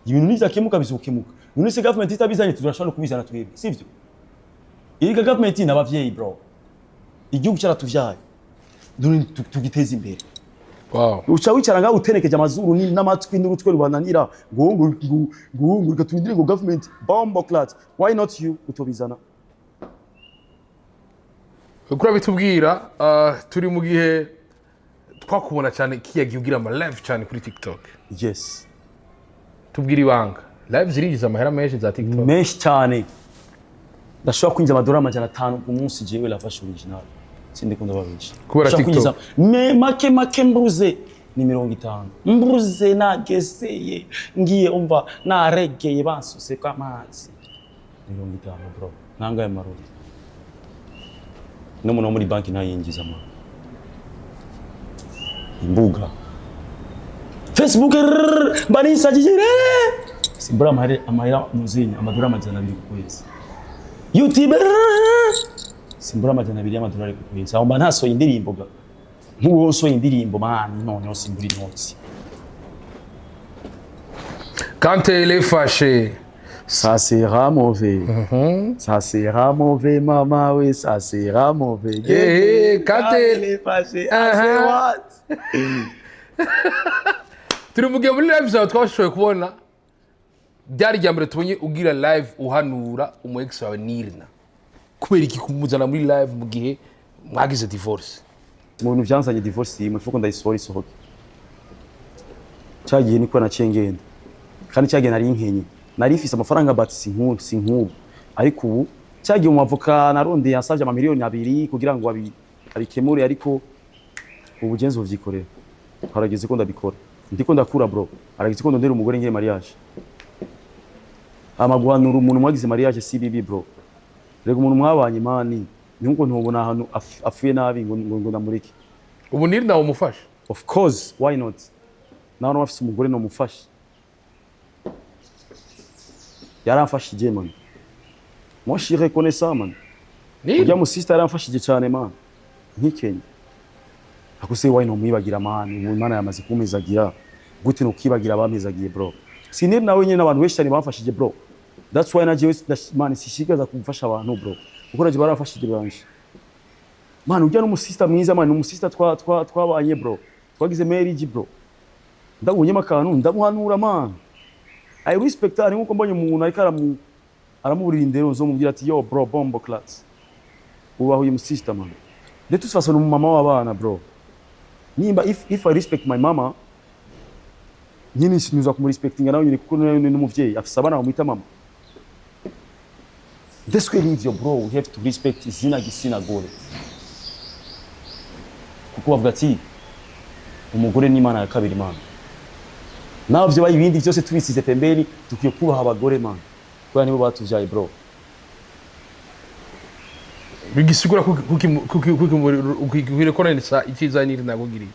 ibintu nizakemuka bizukemuka none se government itabizanye turashobora kubizana twebwe sivyo iriga government n'abavyeyi bro igihugu cyaratuvyaye none tugiteza imbere wow uca wicara ngaho utenekeje amazuru n'amatwi n'urutwe rubananira ngo gatundire ngo government bombo clat why not you utobizana ukura bitubwira turi mu gihe twakubona cyane kiyagiye ugira ama live cyane kuri TikTok yes tubwira ibanga live zirigiza amahera menshi za TikTok menshi cyane ndashobora kwinjiza amadolari 500 ku munsi jewe la fashion original sindi kunda babishi kubera TikTok make mburuze ni 50 mburuze nageseye ngiye umva naregeye basuse kwa mazi 50 bro nangaye maruri no muri banki nayinjiza ma imbuga Facebook banisa jijire simbura amahera muzenya amadolari 200 ku kwezi YouTube simbura 200 y'amadolari ku kwezi aho ntasoye indirimbo ga nkuwo soye indirimbo mani none simbura inotsi quand elle est fâchée ça sera mauvais. Ça sera mauvais, maman, oui, ça sera mauvais. Quand elle est fâchée, c'est what? Turi mu gihe muri live zawe twashoboye kubona byari rya mbere tubonye ugira live uhanura umu ex wawe NIRNAH kubera iki kumuzana muri live mu gihe mwagize divorce mu bintu byanzanye divorce imwe fuko ndayisohora isohoke cyagiye niko naciye ngenda kandi cyagiye nari inkenye nari ifise amafaranga but sinkubu ariko ubu cyagiye mu avoka narondeye yansavye amamiliyoni 2 kugira ngo abikemure ariko ubugenzi buvyikorera harageze ko ndabikora ndiko ndakura bro harageze ko ndondera umugore ngire mariage amagwanura umuntu mwagize mariage si bibi bro rego umuntu mwabanye mani nkuko ntubona ahantu afuye nabi ngo ndamureke ubu NIRNAH umufasha of course why not naho nafise umugore no mufasha yaramfashije man moi je reconnais ça man ujya mu sister yaramfashije cyane man nkikenya akuse why no mwibagira man Imana yamaze kumezagira gute no kibagira bamezagiye bro si NIRNAH wenyine n'abantu benshi cyane bamfashije bro that's why naje man sishigaza kumfasha abantu bro kuko naje barafashije banje man ujya no mu sister mwiza man no mu sister twabanye bro twagize marriage bro ndabonye makantu ndamuhanura man I respect her nkuko mbonye umuntu ariko aramuburira indero zo mubwira ati yo bro bombo class ubaho uyu sister man de toute façon mama w'abana bro nimba if I respect my mama nyine sinuza kumurespectinga nawe nyine kuko nawe n'umuvyeyi afise abana bamwita mama this way Ivyo bro we have to respect izina gisina gore kuko bavuga ati umugore ni Imana ya kabiri man navyo bayibindi byose tubisize pembeni tukiye kubaha abagore man kwa nibo batuvyaye bro bigisigura kuki koranisa ikiza NIRNAH kugiri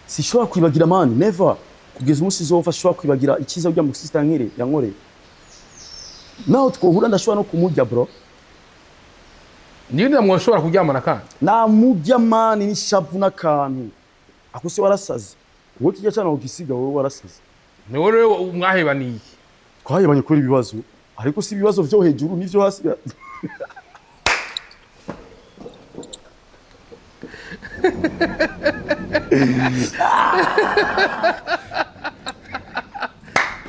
sishobora kwibagira man never kugeza umunsi zofa shobora kwibagira ikiza ujya mu sister nkire yankoreye naho twohura ndashobora no kumurya bro NIRNAH mwashobora kuryamana kandi namurya man ni shavu nakantu akuse warasaze wowe kijya cyane ukisiga wowe warasaze ni wowe mwahebaniye twahebanye kuri ibibazo ariko si ibibazo byo hejuru nivyo hasi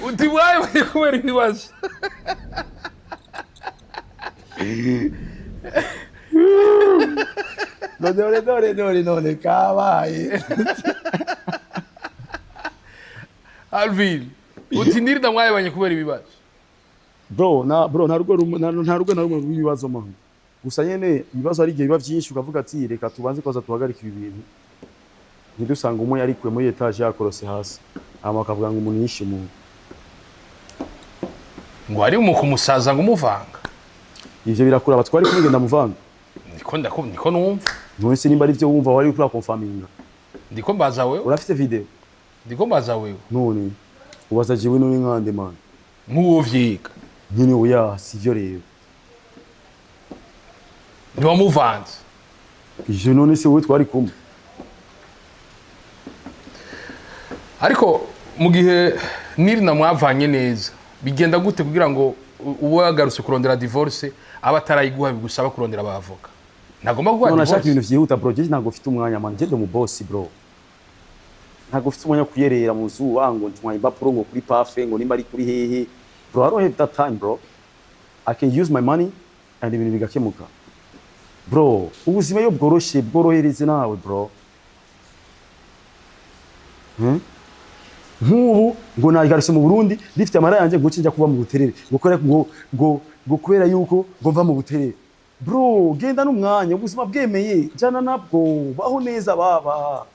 uti mwahebanye kubera ibibazo none kabaye Alvin uti NIRNAH mwahebanye kubera ibibazo bro nta rugo na rumwe rw'ibibazo man gusa nyene ibibazo ari gihe biba byinshi ukavuga ati reka tubanze kwaza tuhagarika ibi bintu ntidusanga umwe yarikuye muri etage yakorose hasi ama akavuga ngo umuntu yishe umuntu ngo ari umusaza ngo umuvanga ivyo birakura abatwari kumugenda muvanga ndiko numva none se nimba ari byo wumva wari kuri confirminga ndiko mbaza wewe urafite video ndiko mbaza wewe none ubaza jiwe no nkande man nk'uwo vyiga nyine oya sivyo rero ntiwamuvanze ivyo none se wowe twari kumwe ariko mu gihe NIRNAH mwavanye neza bigenda gute kugira ngo uwo yagarutse kurondera divorce aba atarayiguha bigusaba kurondera abavoka ntagomba kuguha divorce nashaka ibintu vyihuta bro je ntago mfite umwanya man je ndo mu boss bro ntago mfite umwanya kuyerera mu zuba ngo ntwaye impapuro ngo kuri pafe ngo nimba ari kuri hehe bro I don't have that time bro I can use my money and ibintu bigakemuka bro ubuzima yo bworohereze nawe bro nk'ubu ngo nagarutse mu Burundi lifite amara yanje ngo cinja kuba mu buterere ngo kubera yuko ngo mva mu buterere bro genda n'umwanya ubuzima bwemeye jana nabwo baho neza baba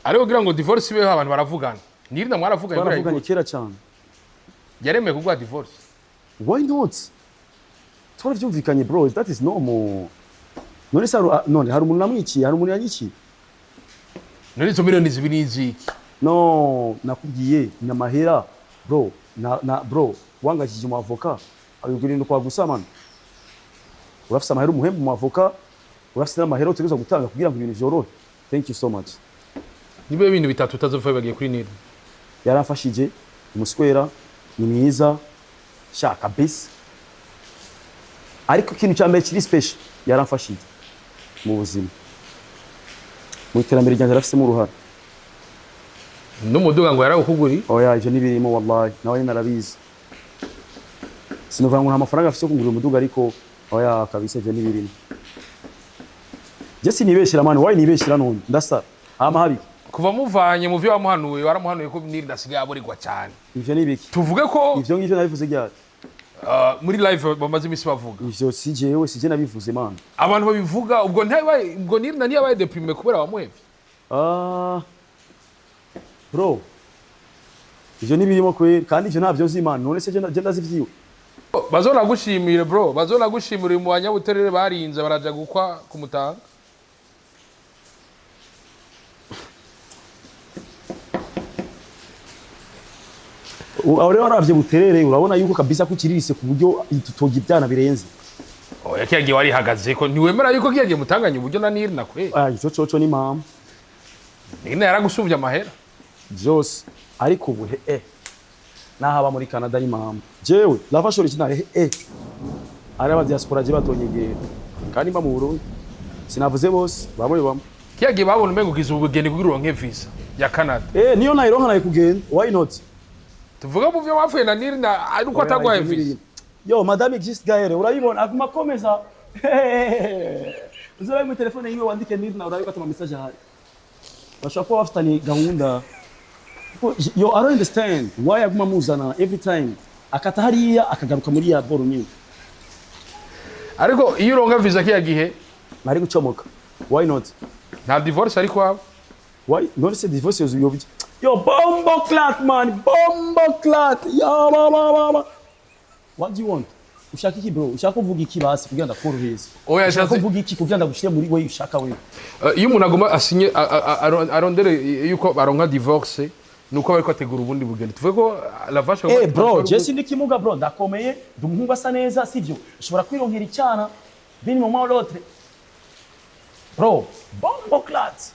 ariko kugira ngo divorce ibeho abantu baravugana NIRNAH baravuganye kera cyane yaremeye kuguha divorce why not twaravyumvikanye bro that is normal none hari umuntu namwikiye hari umuntu yanyikiye nari zo miliyoni zibiri n'iziki no nakubwiye nyamahera bro bro wangajije mu avoka abigurira no kwa gusamana urafise amahera umuhembo mu avoka urafise n'amahera utegerezwa gutanga kugira ngo ibintu vyorohe thank you so much nibe ibintu bitatu utazova bagiye kuri NIRNAH yaramfashije umuswera ni mwiza shaka base ariko ikintu cyambere kiri special yaramfashije mu buzima mu iterambere ryanje rafisemo uruhara n'umuduga ngo yarawukuguri oya ivyo nibirimo wallahi nawe narabizi sinovuga ngo nta mafaranga afise yo kugura umuduga ariko oya kabisa ivyo nibirimo je sinibeshira mani why nibeshira none ndasara ama habi kuva muvanye mu byo wamuhanuye waramuhanuye ko NIRNAH asigaye aburirwa cyane. Ivyo ni biki? Tuvuge ko Ivyo ngivyo nabivuze ryari? muri live bamaze imisi bavuga. Ivyo si jewe sije nabivuze man. Abantu babivuga ubwo ntabaye ubwo NIRNAH ntiyabaye deprime kubera wamuhevye. Bro. Ivyo ni birimo kweri kandi ivyo ntabyo z'Imana none se je ndazivyiwe. Bazona gushimira bro, bazona gushimira mu banyabuterere barinze baraja gukwa kumutanga. Aho rero waravye buterere urabona yuko kabisa ko kiririse ku buryo tutoga ibyana birenze. Oya kiyagiye wari hagaze ko ntiwemera yuko kiyagiye mutanganye uburyo na NIRNAH kwe. Ico coco ni mama. NIRNAH yaragusuvye amahera. Byose ariko ubu nahaba muri Canada ni mama. Jewe lavashore kinare ari aba diaspora je batonyegera kandi mba mu Burundi sinavuze bose bamwe bamwe kiyagiye babona umengo kiza ubugeni kugira uronke visa ya Canada. Niyo nayironka naye kugenda why not? Tuvuga mu byo wapfuye na NIRNAH ariko atagwaye visa. Yo madame existe gaere urayibona aguma komeza. Uzaba mu telefone yiwe wandike NIRNAH urayiko atama message ahari. Bashaka ko bafitanye gahunda. Yo I don't understand why aguma muzana every time akata hariya akagaruka muri ya boro nyine. Ariko iyo uronka visa kiyagihe nari gucomoka. Why not? Nta divorce ariko aba. Why? Not say divorce yo bombo clat man, bombo clat. Yo baba. What do you want? Ushaka iki bro? Ushaka kuvuga iki basi kugira ndakoroheza. Oya ushaka kuvuga iki kugira ndagushire muri we ushaka we. Iyo umuntu agomba asinye arondere yuko baronka divorce nuko bari kwategura ubundi bugeni. Tuvuge ko lavashe bro, je sindi kimuga bro, ndakomeye, ndumuhungu asa neza sivyo. Ushobora kwironkera icyana bini mu l'autre. Bro, bombo clat.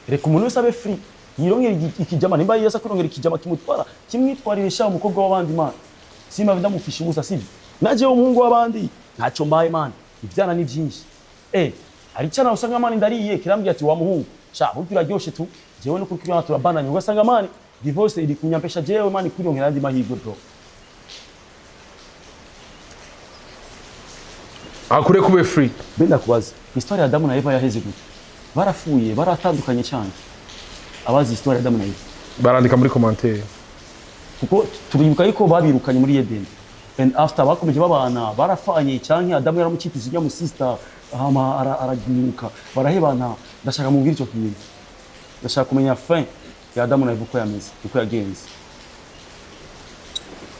Reka umuntu wese abe free yironkera ikijama nimba yesa kwirongera ikijama kimutwara kimwitwaririsha umukobwa w'abandi man simba ndamufisha ubusa sivyo naje umuhungu w'abandi ntacyo mbaye man ibyana ni byinshi ari cyana usanga man ndariye kirambye ati wa muhungu sha buryo uraryoshe tu jewe no kurikira turabana nyuga sanga man divorce iri kunyampesha jewe man kwirongera andi mahirwe bro akure kube free benda kubaza historia ya Adamu na Eva yaheze gute barafuye baratandukanye cyane abazi historia ya Adamu na Eva barandika muri commentaire kuko tubibuka yuko babirukanye muri Eden and after bakomeje babana barafanye cyane Adamu yaramukitiza ijya mu sister araginuka barahebana ndashaka mubwira icyo kintu ndashaka kumenya fin ya Adamu na Eva uko yameze uko yagenze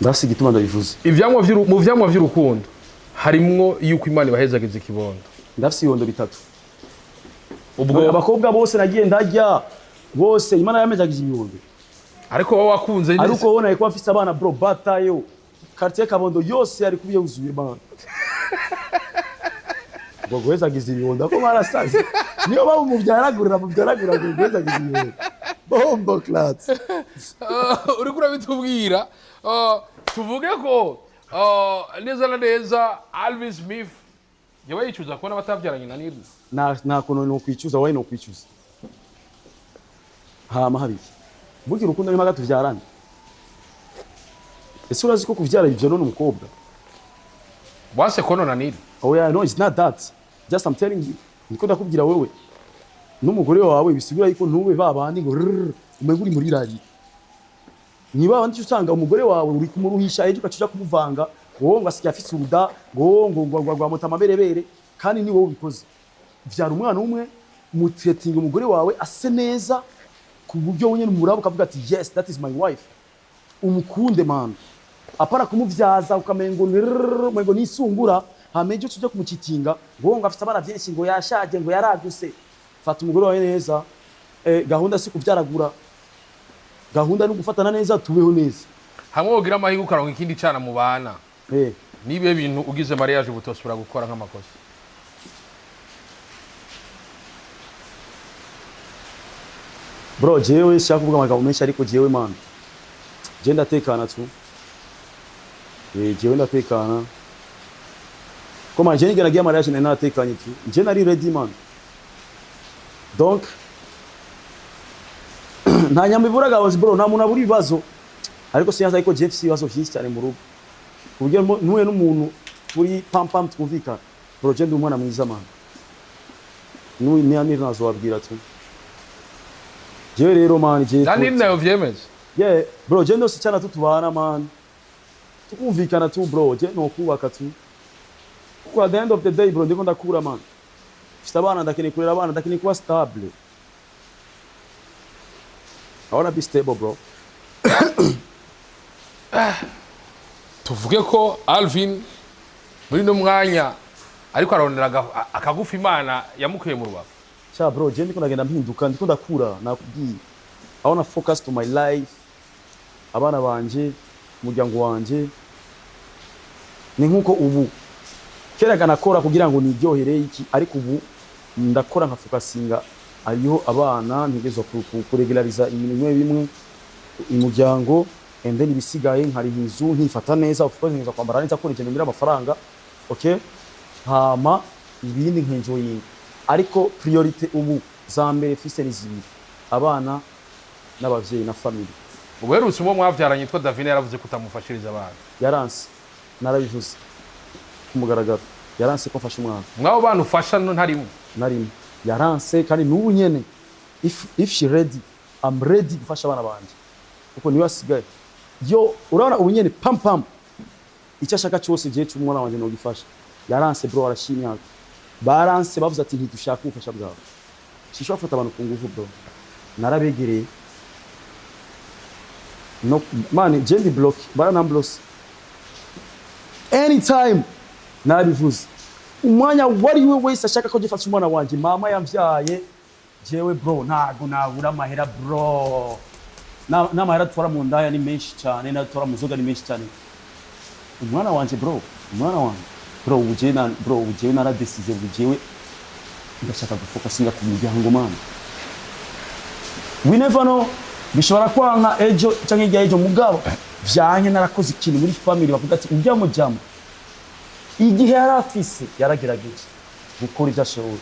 ndasi gituma ndabivuze mu vyamwa vy'urukundo harimwo yuko Imana ibahezagiza ikibondo ndafisi ibondo bitatu ubwo abakobwa bose nagiye ndajya bose Imana yamezagiza ibibondo ariko wowe wakunze neza ariko wona yiko afise abana bro batayo quartier Kabondo yose ari kubiye uzuye bana ubwo guhezagiza ibibondo ko barasaze niyo baba mubyaragurira guhezagiza ibibondo bombo clat uri kurabitubwira tuvuge ko neza na neza ALVIN SMITH yewe yicuza kubona batavyaranye na NIRNAH nta kono no kwicuza wayi no kwicuza hama habiki buki urukundo nimaga tuvyarana ese urazi ko kuvyara ivyo none umukobwa wase kono na NIRNAH oh yeah no it's not that just I'm telling you niko ndakubwira wewe n'umugore wawe bisigura yuko ntube babandi ngo umeguri muri rari niba abandi usanga umugore wawe uri kumuruhisha ejo ukacuja kumuvanga ngo ngasikia afite uruda ngo mutama berebere kandi ni wowe ubikoze vyara umwana umwe mutretinga umugore wawe ase neza ku buryo wenyine umurabo ukavuga ati yes that is my wife umukunde man apara kumuvyaza ukamengo ngo nisungura hameje tujya kumucitinga ngo afite abana byinshi ngo yashaje ngo yaraguse fata umugore wawe neza gahunda si kuvyaragura gahunda no gufatana neza tubeho neza hamwe wogira amahigo ukaronka ikindi cyana mu bana nibe bintu ugize mariage ubutosubira gukora nk'amakosa bro jewe shaka kuvuga amagambo menshi ariko jewe man je ndatekana tu jewe ndatekana koma je nigera giye mariage na natekanye tu je nari ready man donc nta nyambibura gabozi bro nta muntu aburi bibazo ariko siyaza ariko JFC bibazo byinshi cyane mu rugo kuburyo nuwe n'umuntu kuri pam twumvika bro je ndi umwana mwiza man NIRNAH azobabwira tu jewe rero man je NIRNAH yovyemeza yeah bro je ndose cyana tutubana man tukumvikana tu bro je no kubaka tu kuko at the end of the day bro ndiko ndakura man mfite abana ndakeneye kurera abana ndakeneye kuba stable. I wanna be stable bro. tuvuge ko Alvin muri no mwanya ariko arondera akagufa Imana yamukuye mu rubavu. Cha bro je ndiko ndagenda mpinduka ndiko ndakura nakubwiye. I wanna focus to my life. Abana banje umuryango wanje ni nkuko ubu keraga nakora kugira ngo niryohere iki ariko ubu ndakora nka focusinga ariho abana ntegezo kuregulariza ibintu bimwe umuryango and then ibisigaye nkari inzu nkifata neza of course nza kwambara neza ko ngira amafaranga okay hama ibindi nkenjoying ariko priority ubu za mbere fise n'izibiri abana n'abavyeyi na family. Uberutse umwe mwavyaranye yitwa Davine yaravuze kutamufashiriza abana yaranse narabivuze kumugaragara yaranse ko mfasha umwana mwabo bantu ufasha ntarimo narimo yaranse kandi n'ubu nyene if she ready I'm ready gufasha abana banje kuko niwe asigaye yo urabona ubu nyene pam pam icyo ashaka cyose gihe cy'umwana wanje no gifasha yaranse bro arashimya baranse bavuze ati ntidushaka ubufasha bwawe sishobora gufata abantu ku nguvu bro narabegereye no man jendi block barana blocks anytime narabivuze umwanya wari we wese ashaka ko gifasha umwana wanje mama yamvyaye jewe bro ntago nabura amahera bro n'amahera twara mu ndaya ni menshi cyane na twara mu zoga ni menshi cyane umwana wanje bro ujewe naradesize ujewe ndashaka gufocusinga ku muryango man we never know bishobora kwanka ejo canke igihe ejo mugabo vyanye narakoze ikintu muri family bavuga ati ujya mu jamo igihe yarafise yaragerageje gukora ivyo ashoboye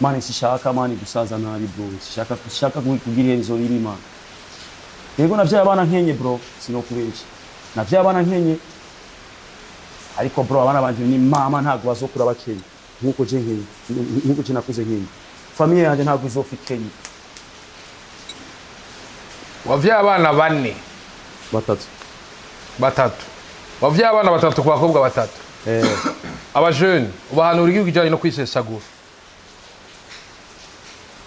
mani sishaka mani gusaza nabi bro sishaka kugira izo irima yego navyaye abana nkenye bro sinokubeje navyaye abana nkenye ariko bro abana banje ni mama ntago bazokura bakenye nkuko je nkenye nkuko je nakuze nkenye famille yanje ntago izofikenye. Wavyaye abana bane batatu wavyaye abana batatu ku bakobwa batatu aba jeune ubahanura igihugu kijanye no kwisesagura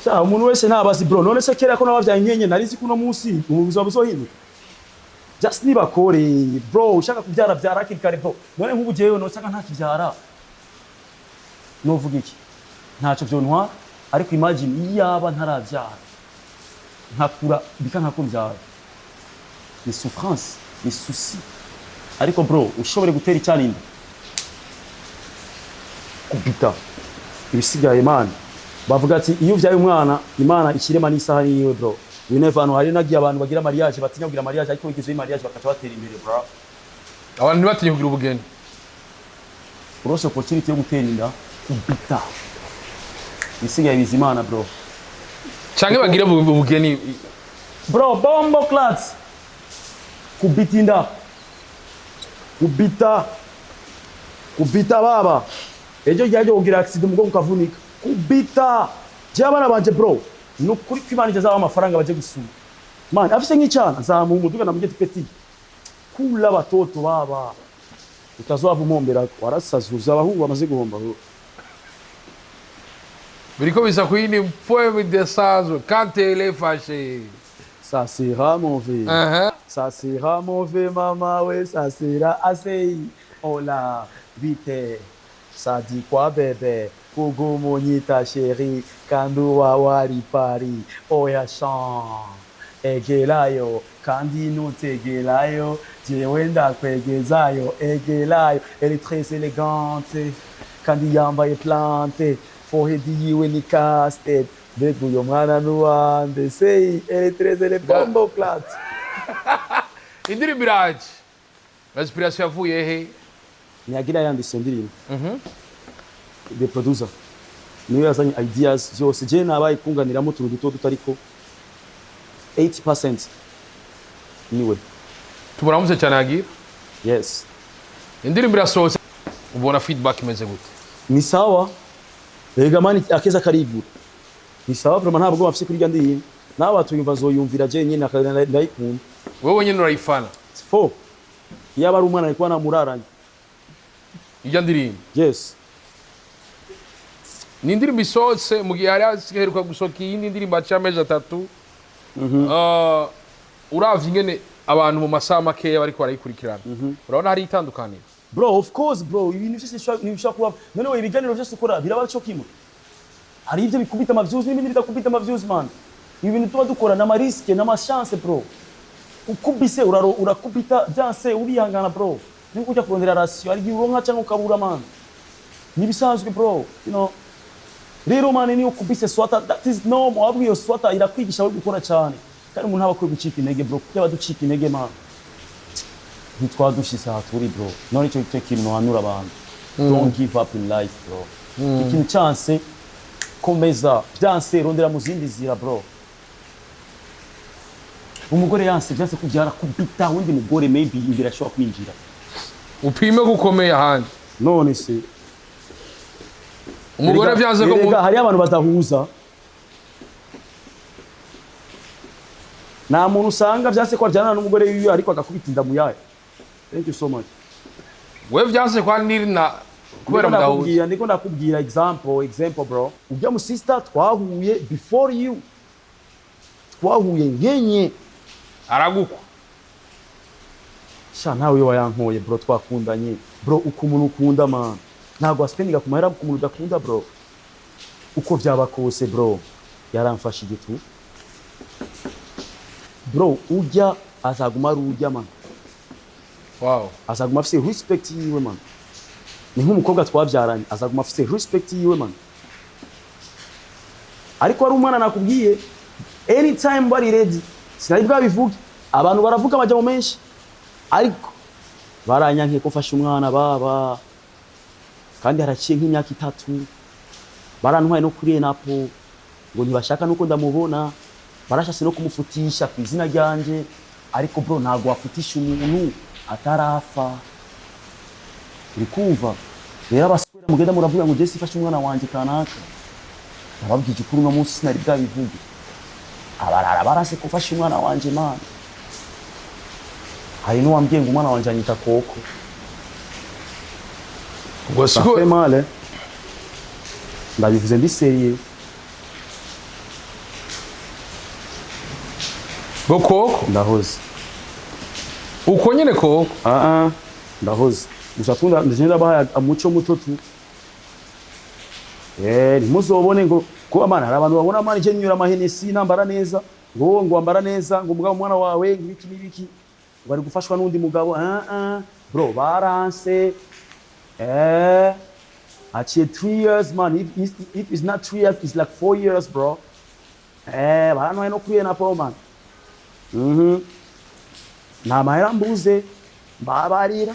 sa umuntu wese ntabazi bro none se kera ko nabavyaye nkenye narizi kuno munsi ubuzima buzohinduka just nibakore bro ushaka kubyara byara akikare bro none nk'ubu jewe no saka ntakibyara novuga iki ntacyo byontwa ariko imagine iyaba ntarabyara nkakura bikanga kumbyara ni souffrance ni souci ariko bro ushobore gutera icyarinda kubita ibisigaye man bavuga ati iyo uvyaye umwana imana ikirema n'isaha yiwe bro we never know hari nagiye abantu bagira mariage batinya kugira mariage ariko bigize mariage bakaca batera imbere bro abantu ntibatinya kugira ubugeni urose opportunity yo gutera inda kubita ibisigaye bizimana bro canke bagira ubugeni bro bombo class kubitinda kubita baba ejo yaje kugira accident mugo kukavunika kubita je abana banje bro no kuri kwimanije zaba amafaranga baje gusura man afise nk'icana zamu umuduga namuje petit kula batoto baba utazova umombera warasazuza abahungu bamaze guhomba biriko bisa kwini poème de sage quand elle est fâchée ça sera mauvais ça sera mauvais mama ouais ça sera assez oh la vite ça dit quoi bébé Kugu monyita chérie kandu wawari pari oya chan egelayo kandi nutegelayo jewenda kwegezayo egelayo elle est très élégante kandi yambaye plante forehead yiwe ni casted begu yo mwana nuande sei elle est très élégante bombo plate indirimbo iraje inspiration yavuye he nyagira yandise indirimbo the producer niwe yazanye ideas zose je nabaye kunganiramo tuntu duto dutariko 80% niwe tuburamutse cyane agira yes indirimbo irasohotse ubona feedback imeze gute ni sawa Ega mani akeza karigura. Ni sawa vraiment ntabwo bafise kuri gandi. Nawe batuyumva zoyumvira je nyine ndayikunda. Wewe nyine urayifana. Fo. Yaba ari umwana ariko namuraranye. Ijya ndirimbo. Yes. Ni indirimbo isohotse mu gihe hari hasigaye gusohoka iyindi ndirimbo y'amezi 3. Uravye ingene abantu mu masaha makeya bariko barayikurikirana. Urabona hari itandukaniro. Bro, of course bro, ibintu byose nibishaka kuba none ibiganiro byose ukora biraba cyo kimwe. Hari ibyo bikubita ama views n'ibindi bidakubita ama views man. Ibintu tuba dukora na riske na chance bro. Ukubise urakubita byanse urihangana bro. Niko ujya kurondera ratio ari uronka cyangwa ukabura man. Nibisanzwe bro, you know. Rero man ni ukubise swata, that is normal. Abwi yo swata irakwigisha gukora cyane. Kandi umuntu aba kwiye gucika intege bro. Kuko abaducika intege man. Ntitwadushise aha turi bro. None cyo kintu hanura abantu. Don't give up in life bro. Ikintu chance komeza byanse rondera mu zindi zira bro. Umugore yanse byanse kubyara kubita wundi mugore maybe imbere ashobora kwinjira. Upime gukomeye ahandi. None se umugore byanze ko hari abantu batahuza. Na muntu usanga byanse ko aryana n'umugore wiwe ariko agakubita indamu yayo. Thank you so much. Wewe byanse kwa nirna kubera mudahuza. Ndiko nakubwira example bro. Ujya mu sister twahuye before you. Twahuye ngenye aragukwa. Sha nawe wayankoye bro twakundanye. Bro uko umuntu ukunda man. Ntago aspendinga kumahera ku muntu udakunda bro. Uko byaba kose bro. Yaramfashije tu. Bro ujya azaguma rujya man. Wow. Azaguma afise respect yiwe man. Ni nk'umukobwa twabyaranye azaguma afise respect yiwe man. Ariko ari umwana nakubwiye anytime bari ready. Sinari bwabivuge. Abantu baravuga amajya mu menshi. Ariko baranyanke ko fasha umwana baba. Kandi haraciye nk'imyaka 3. Barantwaye no kuri napo ngo ntibashaka nuko ndamubona. Barashase no kumufutisha ku izina ryanje. Ariko bro ntago wafutisha umuntu atarafa. Urikumva? Rero abaswera mugenda muravuga ngo Jesse fasha umwana wanje kanaka. Nababwije ukuri no munsi sinari bwabivuge. Abarara barase kufasha umwana wanje man. Hari n'uwambwiye ngo umwana wanje anyita koko. Ubwo siko male. Ndabivuze ndi seriye. Koko ndahoze. Uko nyene koko? Ndahoze. Gusa tunda ndagenda baha amuco mutotu. Nimuzobone ngo ko amana hari abantu babona amana je nyura amahenesi nambara neza. Ngo ambara neza ngo umugabo umwana wawe ibiki n'ibiki. Bari gufashwa n'undi mugabo. Bro baranse. Achieve 3 years man. If it's not 3 years, it's like 4 years bro. Barano no kwiye na po man. Na mahera mbuze babarira.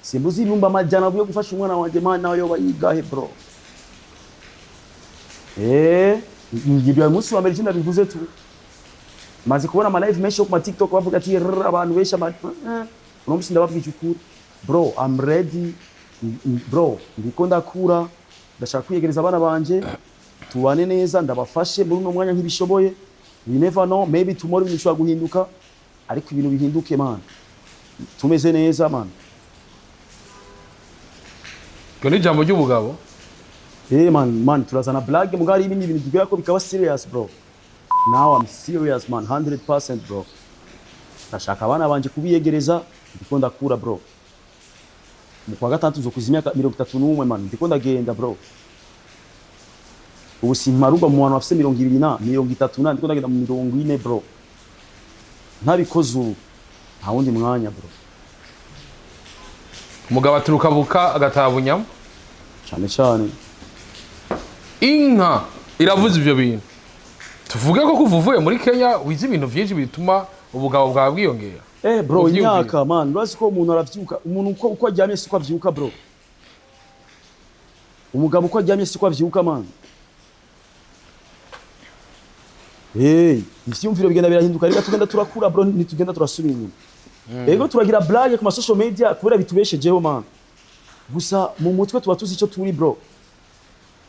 Simbuzi ibumba amajana byo gufasha umwana wanje man nawe yo bayigahe bro. Ngibyo umunsi wa mbere cyenda bivuze tu. Maze kubona ama live menshi ku TikTok bavuga ati abantu besha no musinda babwije ukuri. Bro, I'm ready. Bro, ndiko ndakura. Ndashaka kwiyegereza abana banje. Tubane neza ndabafashe muri no mwanya nk'ibishoboye. We never know, maybe tomorrow bishobora guhinduka. Ariko ibintu bihinduke man. Tumeze neza man. Kone jambo ry'ubugabo. Man, turazana blague mugari ibindi bintu tugira ko bikaba serious bro. Now I'm serious man, 100% bro. Ndashaka abana banje kubiyegereza, ndiko ndakura bro. Mu kwa gatatu zo kuzimya 31 man, ndiko ndagenda bro. Ubu simarumba mu bantu bafise 20 na 30 ndiko ndagenda mu 40 bro. Ntabikoze ubu nta wundi mwanya bro. Umugabo aturuka buka agatabunyamo cyane. Inka iravuze ibyo bintu. Tuvuge ko kuvuvuye muri Kenya wize ibintu byinshi bituma ubugabo bwawe bwiyongera. Bro imyaka man, urazi ko umuntu aravyuka, umuntu uko aryamye siko avyuka bro. Umugabo uko aryamye siko avyuka man. Ivyumviro bigenda birahinduka rega tugenda turakura bro, nitugenda turasubira inyuma. Ego turagira blague ku social media kubera bitubeshejeho man. Gusa mu mutwe tuba tuzi ico turi bro.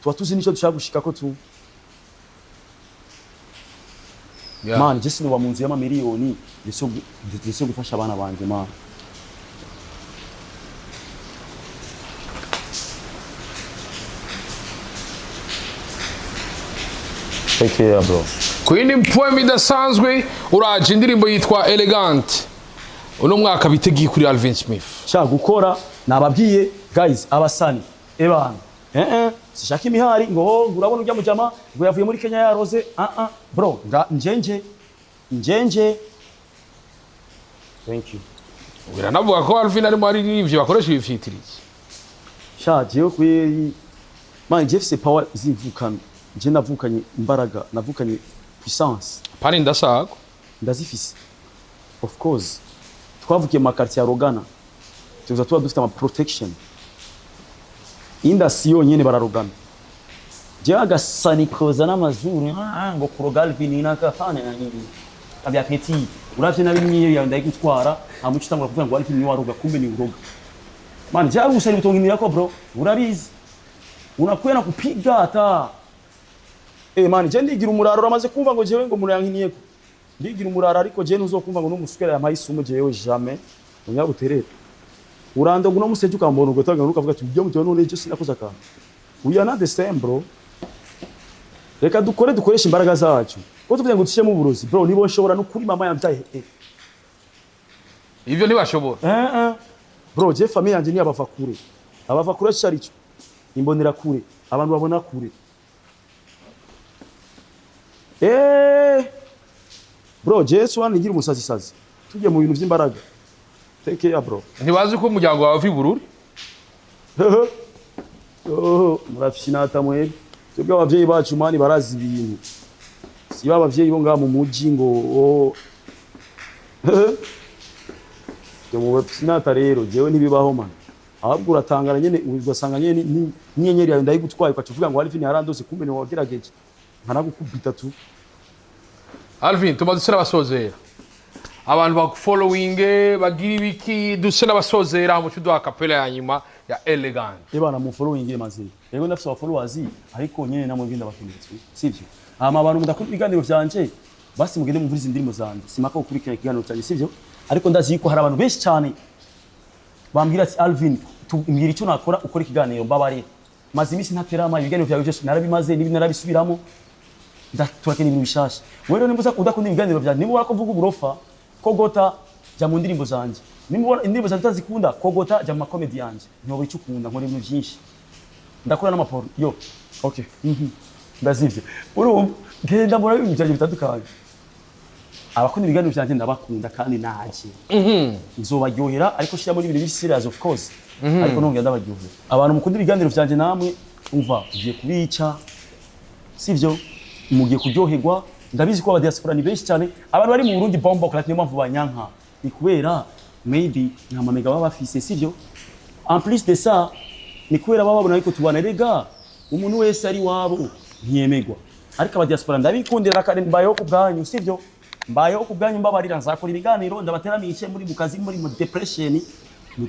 tuba tuzi nico dushaka gushikako tu. Yeah. Man, je sinuba mu nzu y'amamiliyoni ndetse gufasha abana banje man. Take care bro. Kuyindi poem idasanzwe uraje indirimbo yitwa Elegant. Uno mwaka bitegiye kuri Alvin Smith. Shaka gukora nababwiye guys abasani. Ebana. Sishaka imihari ngo urabona ujya mujama ngo yavuye muri Kenya yaroze. Bro, njenje. Thank you. Biranavuga ko Alvin ari muri ivyo bakoresha ibifitirizi. Sha jewe kuri man Jeff c'est power zivukana. Je navukanye imbaraga, navukanye puissance. Pani ndasako. Ndazifise. Of course. Twavukiye mu quartier ya Rogana. Tuza tuba dufite ama protection. Inda siyo nyene bararogana. Je agasani koza n'amazuru ngo kuroga Alvin nakafane na nini. Kabya petit. Uravye na bimwe yawe ndayigutwara, amuco utangura kuvuga ngo Alvin ni waroga kumbe ni uroga. Man, je agusani butonginira ko bro. Urabizi. Unakwena kupiga hata. Man, je ndigira umuraro ramaze kumva ngo jewe ngo murankiniyeko. Ndigira umuraro ariko je ntuzokumva ngo numusukera ya mayisumo jewe jamais. Unyabuterera. Urando ngo no museje ukambona ugotanga ukavuga ati byo mutyo none je sinakoza ka. We are not the same bro. Reka dukoresha imbaraga zacu. Ko tuvuze ngo tushyire mu burozi bro nibo nshobora no kuri mama yambyaye. Ivyo ntibashobora. Bro je famille yanje ni abava kure. Abava kure cyarico. Imbonera kure. Abantu babona kure. Bro, Jesu wani ngira umusazi. Tujye mu bintu by'imbaraga. Take care bro. Ntibazi ko umuryango wawe ufi bururi? Murafishinata mwe. Twebwe abavyeyi bacu mani barazi ibintu. Si abavyeyi bo ngaha mu muji ngo mu bafishinata rero jewe ntibibaho man. Ahubwo uratangara nyene ugasanga nyene n'inyenyeri yawe ndayigutwaye ukacuvuga ngo Alvin yarandose kumbe ni wagerageje. Nkanagukubita tu. Alvin, tumaze dusera basozera. Abantu bakufollowing bagira ibiki dusera basozera mu cyudo akapela ya nyuma ya Elegant. Ebana mu following maze. Yego ndafise aba followers ariko nyene namwe ngenda bakenetse. Sivyo? Abantu mudakunda ibiganiro byanje basi mugende muvuriza indirimbo zanje. Simaka gukurikira ikiganiro cyanje sivyo? Ariko ndazi yuko hari abantu benshi cyane bambwira ati Alvin tumbwira icyo nakora ukora ikiganiro mbabare. Maze imisi ntaterama ibiganiro byawe byose narabimaze nibi narabisubiramo. Turakene ibintu bishasha. Wewe nimbuza udakunda ibiganiro bya niba warakuvuga uburofa kogota jya mu ndirimbo zanje. Niba indirimbo zanje utazikunda kogota jya mu comedy yanje. Nyobo icyo ukunda nkora ibintu byinshi. Ndakora n'amaporo. Yo. Okay. Ndazivye. Urumva genda muri ibintu byaje bitandukanye. Abakunda ibiganiro byanje ndabakunda kandi naje. Nzobaryohera ariko shira muri ibintu biri serious of course. Ariko nongera ndabaryohera. Abantu mukunda ibiganiro byanje namwe umva ugiye kubica. Sivyo? Mugiye kuryoherwa ndabizi ko abadiaspora ni benshi cyane abantu bari mu Burundi bombo class niyo mpamvu banyanka ni kubera maybe nta mamega baba bafise sivyo en plus de ça ni kubera baba babona ariko tubana rega umuntu wese ari wabo ntiyemegwa ariko abadiaspora ndabikundira kandi mbayeho ku bwanyu sivyo mbayeho ku bwanyu mbabarira nzakora ibiganiro ndabateramishe muri bukazi muri mu depression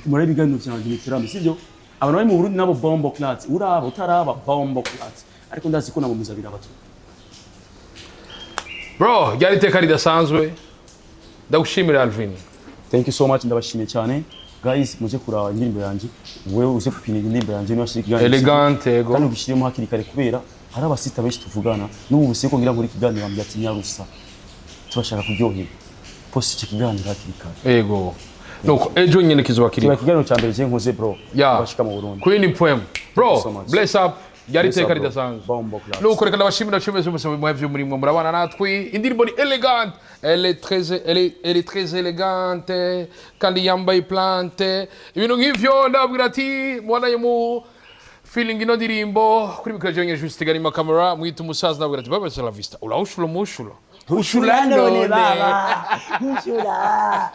muri ibiganiro cyanje niterami sivyo abantu bari mu Burundi nabo bombo class uraba utaraba bombo class ariko ndazi ko nabo muzabira abato. Bro, ryari teka ridasanzwe. Ndagushimira Alvin. Thank you so much ndabashimiye cyane. Guys, muje kuraba indirimbo yanje. Wewe uze kupina indirimbo yanje no ashirika Elegant yego. Kandi ubishiremo hakiri kare kubera hari abasita benshi tuvugana. N'ubu buse ko ngira ngo ikiganiro bambye ati nyarusa. Tubashaka kuryohera. Post iki kiganiro hakiri kare. Yego. Nuko ejo nyene kizoba kiri. Ikiganiro cyambere je nkoze bro. Bashika mu Burundi. Kuyindi poem. Bro, bless up. Yari teka ridasanzwe. Nuko reka ndabashimira cyumeze umusaba mwavyo muri mwe murabana natwi. Indirimbo ni Elegant. Elle est très élégante kandi yambaye plante. Ibintu nk'ivyo ndabwira ati mwana mu feeling ino ndirimbo kuri mikoro jonye juste gari ma camera mwita umusaza ndabwira ati baba la vista. Ula ushulo mushulo. Ushulano ne baba. Ushula.